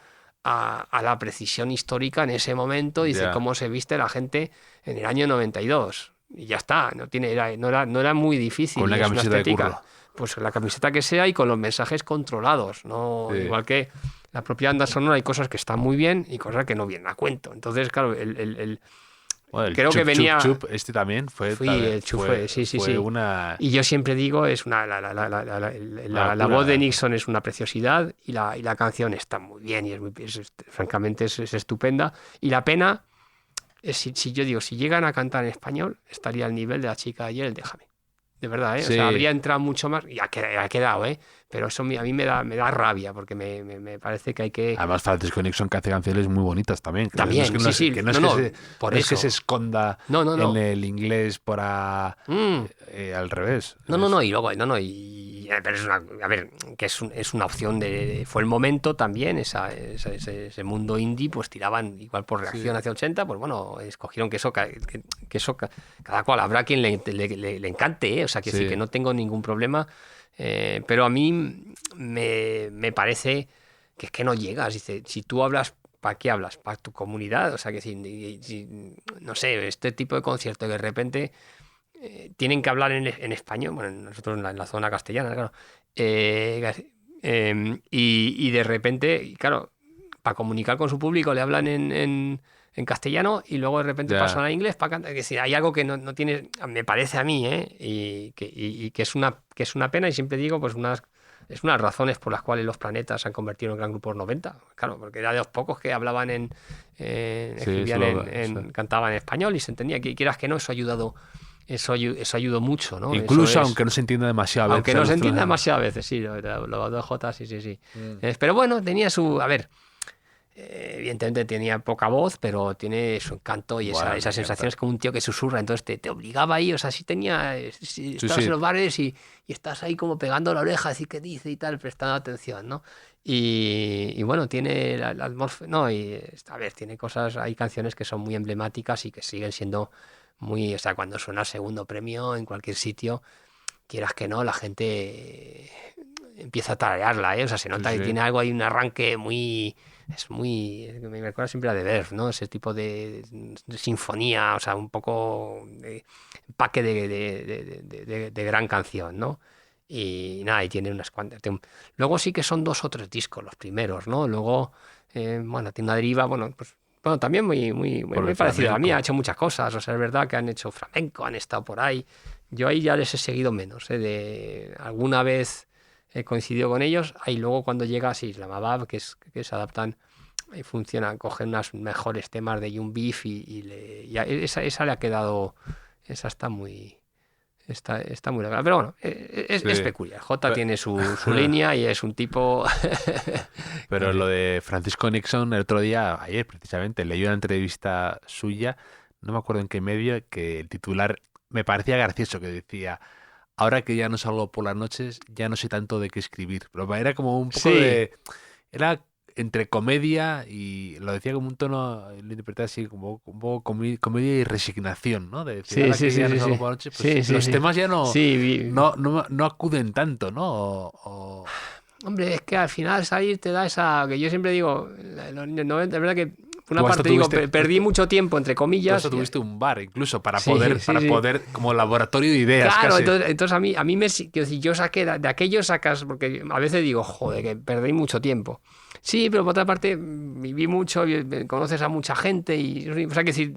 a la precisión histórica en ese momento, dice cómo se viste la gente en el año 92. Y ya está, no era muy difícil. Con una camiseta de curro. Pues la camiseta que sea y con los mensajes controlados, ¿no? Sí. Igual que la propia banda sonora, hay cosas que están muy bien y cosas que no vienen a cuento. Entonces, claro, bueno, creo que venía... Chup, también fue... el Chup fue, sí. Una... Y yo siempre digo, la voz de Nixon es una preciosidad y la canción está muy bien y francamente es estupenda. Y la pena es si yo digo, si llegan a cantar en español, estaría al nivel de la chica de ayer, el Déjame. De verdad, ¿eh? Sí. O sea, habría entrado mucho más y ha quedado, ¿eh? Pero eso a mí me da rabia porque me parece que hay que... Además, Francisco Nixon que hace canciones muy bonitas también. También, no es que se esconda en el inglés al revés. Y luego, pero es una opción fue el momento también, ese mundo indie, pues tiraban igual por reacción hacia 80, pues bueno, escogieron que eso cada cual habrá quien le encante, ¿eh? O sea, que sí, que no tengo ningún problema, pero a mí me parece que es que no llegas. Dice, si tú hablas, ¿para qué hablas? ¿Para tu comunidad? O sea, que si no sé, este tipo de concierto que de repente tienen que hablar en español, bueno, nosotros en la zona castellana, claro, y de repente, claro, para comunicar con su público le hablan en castellano y luego de repente pasan a inglés para cantar. Es decir, hay algo que no tiene, me parece a mí, y que es una pena, y siempre digo, pues es unas razones por las cuales Los Planetas se han convertido en gran grupo de los 90, claro, porque era de los pocos que hablaban cantaban en español y se entendía, que quieras que no, eso ayudó mucho, ¿no? Incluso aunque no se entienda demasiado a veces. Aunque no se entienda demasiado a veces, sí, los dos J, sí. Pero bueno, tenía su... A ver, Evidentemente tenía poca voz, pero tiene su encanto y Bueno, esa me sensación encanta. es como un tío que susurra, entonces te obligaba ahí, o sea, si estabas en los bares y estás ahí como pegando la oreja, así que dice y tal, prestando atención, ¿no? Y bueno, tiene la atmósfera, no, a ver, tiene cosas, hay canciones que son muy emblemáticas y que siguen siendo muy, o sea, cuando suena el segundo premio en cualquier sitio, quieras que no, la gente empieza a tararearla, ¿eh? O sea, se Sí, nota que sí. tiene algo ahí, un arranque me recuerda siempre a The Verve, ¿no? Ese tipo de sinfonía, o sea, un poco de empaque de gran canción, ¿no? Y nada, y tiene unas cuantas. Luego sí que son 2 o 3 discos los primeros, ¿no? Luego, bueno, tiene una deriva, bueno, pues bueno, también Por muy el parecido a la mía, ha flamenco. hecho muchas cosas, o sea, es verdad que han hecho flamenco, han estado por ahí. Yo ahí ya les he seguido menos, ¿eh? Alguna vez he coincidido con ellos, ahí luego cuando llega sí, Islamabad, que se adaptan y funcionan, cogen unos mejores temas de Young Beef esa le ha quedado, esa está muy legal. Pero bueno, es Sí. peculiar. J Pe- tiene su línea y es un tipo Pero lo de Francisco Nixon, el otro día, ayer precisamente, leí una entrevista suya, no me acuerdo en qué medio, que el titular me parecía gracioso, que decía, ahora que ya no salgo por las noches, ya no sé tanto de qué escribir. Pero era como un poco Sí, de... Era entre comedia y lo decía como un tono, lo interpreté así, como un poco comedia y resignación, ¿no? De decir, sí, ahora sí, que ya sí, no sí, salgo sí. por las noches, pues Sí, sí, los sí. temas ya no, Sí, no acuden tanto, ¿no? hombre, es que al final salir te da esa, que yo siempre digo, los 90, es verdad que por una Tú hasta parte digo, tuviste, perdí mucho tiempo, entre tú hasta comillas. tuviste un bar incluso Sí, sí, para sí. poder, como laboratorio de ideas Claro, casi. entonces a mí quiero decir, yo saqué de aquello sacas, porque a veces digo, joder, que perdí mucho tiempo. Sí, pero por otra parte viví mucho, conoces a mucha gente o sea, que decir,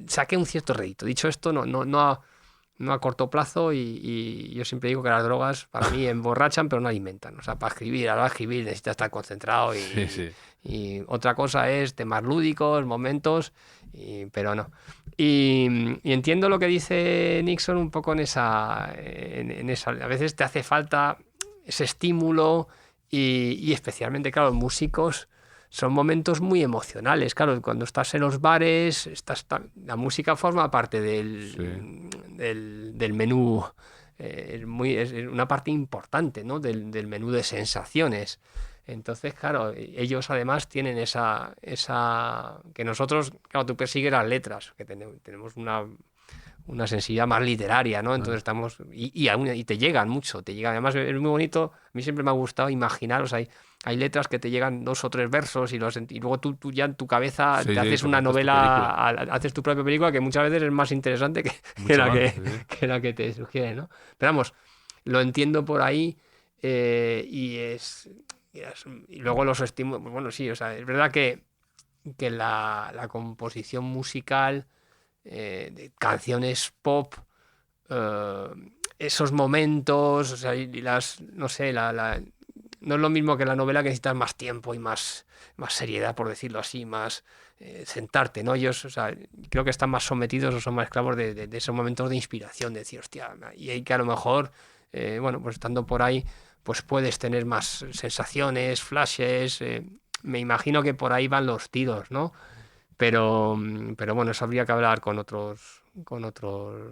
saqué un cierto rédito. Dicho esto, no a corto plazo y yo siempre digo que las drogas para mí emborrachan pero no alimentan. O sea, para escribir, a la hora de escribir necesitas estar concentrado Sí, sí. y otra cosa es temas lúdicos, momentos, pero no. Y entiendo lo que dice Nixon un poco en esa. A veces te hace falta ese estímulo y especialmente, claro, los músicos son momentos muy emocionales. Claro, cuando estás en los bares, la música forma parte Sí. del menú. Es una parte importante, ¿no? del menú de sensaciones. Entonces, claro, ellos además tienen que nosotros, claro, tú persigues las letras, que tenemos una sensibilidad más literaria, ¿no? Entonces Ah, estamos, y te llegan mucho, además es muy bonito, a mí siempre me ha gustado imaginaros, hay letras que te llegan 2 o 3 versos y luego tú ya en tu cabeza sí, te sí, haces te una montas tu película. novela, haces tu propia película que muchas veces es más interesante que Mucho la más. que, Sí, sí. que la que te sugiere, ¿no? Pero vamos, lo entiendo por ahí y luego los estímulos, pues bueno, sí, o sea, es verdad que la composición musical de canciones pop, eh, esos momentos, o sea, no sé, no es lo mismo que la novela que necesitas más tiempo y más seriedad, por decirlo así, más sentarte, ¿no? Ellos, o sea, creo que están más sometidos o son más esclavos de esos momentos de inspiración, de decir, hostia, y hay que a lo mejor, bueno, pues estando por ahí, pues puedes tener más sensaciones, flashes, me imagino que por ahí van los tiros, ¿no? Pero bueno, eso habría que hablar con otros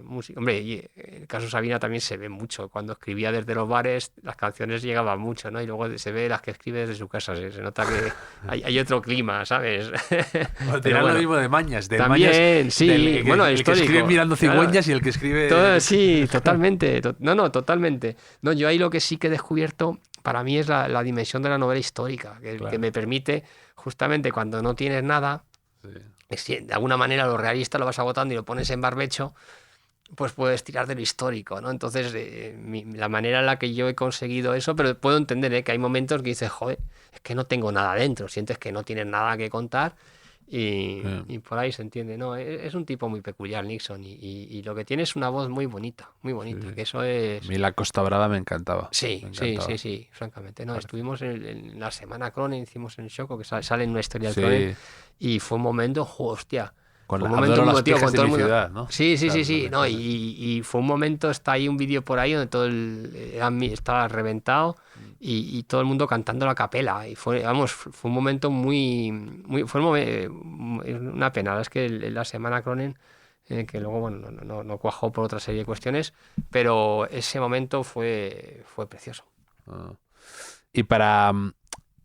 músicos. Hombre, y el caso Sabina también se ve mucho. Cuando escribía desde los bares, las canciones llegaban mucho, ¿no? Y luego se ve las que escribe desde su casa. Se nota que hay otro clima, ¿sabes? Bueno, Pero dirán lo bueno, mismo de Mañas, también, del sí, bueno, el que escribe histórico. mirando Claro, cigüeñas y el que escribe... sí, totalmente. No, totalmente. No, yo ahí lo que sí que he descubierto para mí es la dimensión de la novela histórica, que Claro, me permite, justamente cuando no tienes nada, sí. si de alguna manera lo realista lo vas agotando y lo pones en barbecho, pues puedes tirar de lo histórico, ¿no? Entonces, la manera en la que yo he conseguido eso, pero puedo entender, que hay momentos que dices, joder, es que no tengo nada dentro, sientes que no tienes nada que contar y por ahí se entiende, ¿no? Es un tipo muy peculiar, Nixon, y lo que tiene es una voz muy Sí, bonita, sí. que eso A es... mí la Costa Brava me encantaba. Sí, Me sí, sí, encantaba. sí, francamente. No, Parece- estuvimos en la semana Cronen, hicimos en el Choco, que sale en una historia del Cronen, Sí, y fue un momento, hostia, fue un momento adoro muy las emotivo pijas con de todo el mi mundo. ciudad, ¿no? Sí, sí, sí, Claro, la sí, no, canción y fue un momento, está ahí un vídeo por ahí donde estaba reventado y todo el mundo cantando a capela. Y fue un momento una pena. La verdad es que la semana Cronen, que luego bueno, no cuajó por otra serie de cuestiones, pero ese momento fue precioso. Y para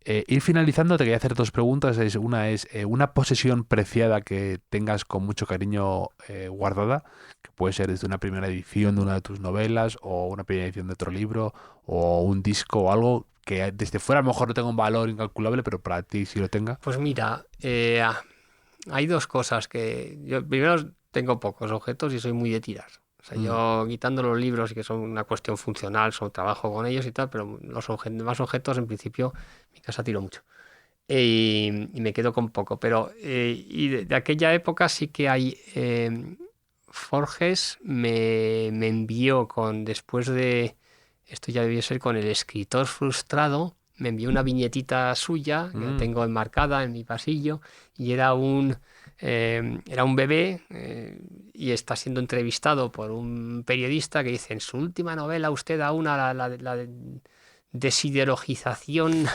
ir finalizando, te quería hacer dos preguntas. Una es una posesión preciada que tengas con mucho cariño guardada, que puede ser desde una primera edición de una de tus novelas, o una primera edición de otro libro, o un disco o algo que desde fuera a lo mejor no tenga un valor incalculable, pero para ti sí lo tenga. Pues mira, hay dos cosas que yo primero tengo pocos objetos y soy muy de tirar. O sea, yo quitando los libros y que son una cuestión funcional, trabajo con ellos y tal, pero los demás objetos en principio en mi casa tiro mucho. Y me quedo con poco. Pero y de aquella época sí que hay... Forges me envió después de... Esto ya debió ser con El escritor frustrado. Me envió una viñetita suya, que la tengo enmarcada en mi pasillo, y era un bebé y está siendo entrevistado por un periodista que dice: en su última novela usted da la desideologización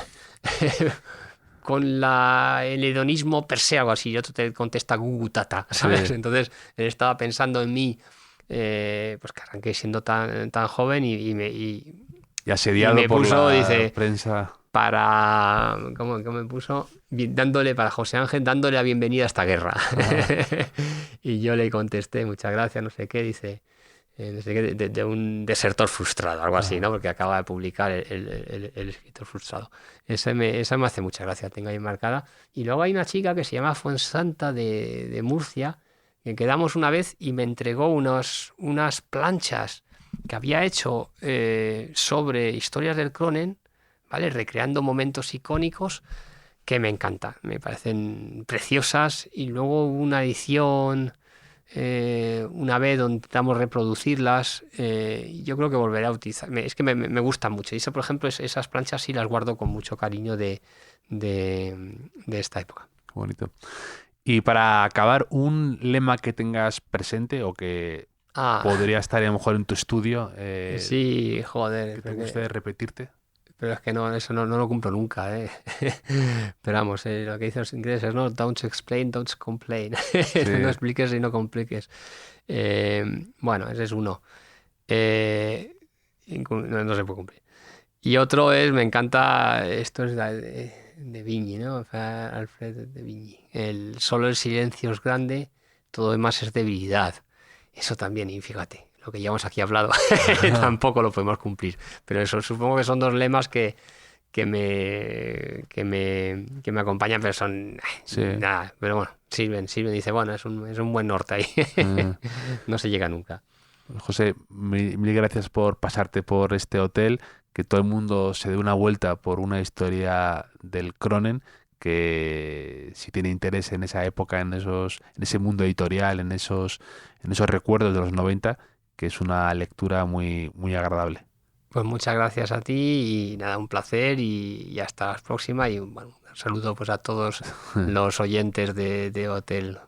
con el hedonismo per se, algo así, y otro te contesta gugutata, ¿sabes? Sí. Entonces él estaba pensando en mí, pues que arranqué siendo tan joven y asediado me por puso, la dice, prensa. ¿Cómo me puso? Para José Ángel, dándole la bienvenida a esta guerra. Y yo le contesté: muchas gracias, no sé qué, dice, de un desertor frustrado, algo así, ¿no? Porque acaba de publicar el escritor frustrado. Esa me hace mucha gracia, tengo ahí marcada. Y luego hay una chica que se llama Fuensanta de Murcia, que quedamos una vez y me entregó unas planchas que había hecho sobre historias del Cronen, ¿vale? Recreando momentos icónicos que me encantan, me parecen preciosas. Y luego una edición una vez donde intentamos reproducirlas. Yo creo que volveré a utilizar. Es que me gustan mucho. Y eso, por ejemplo, esas planchas sí las guardo con mucho cariño de esta época. Qué bonito. Y para acabar, un lema que tengas presente o que podría estar a lo mejor en tu estudio. Sí, joder. Que te guste repetirte. Pero es que eso no lo cumplo nunca, ¿eh? Pero vamos, lo que dicen los ingleses, ¿no? Don't explain, don't complain. Sí. No expliques y no compliques. Bueno, ese es uno. No se puede cumplir. Y otro me encanta, esto es de Vigny, ¿no? Alfred de Vigny. Solo el silencio es grande, todo demás es debilidad. Eso también, y fíjate, lo que ya hemos aquí hablado, tampoco lo podemos cumplir. Pero eso, supongo que son dos lemas que me acompañan, pero son nada. Pero bueno, sirven. Dice, bueno, es un buen norte ahí. No se llega nunca. José, mil gracias por pasarte por este hotel, que todo el mundo se dé una vuelta por una historia del Cronen, que si tiene interés en esa época, en ese mundo editorial, en esos recuerdos de los 90, que es una lectura muy, muy agradable. Pues muchas gracias a ti y nada, un placer y hasta la próxima. Y bueno, un saludo pues a todos los oyentes de Hotel.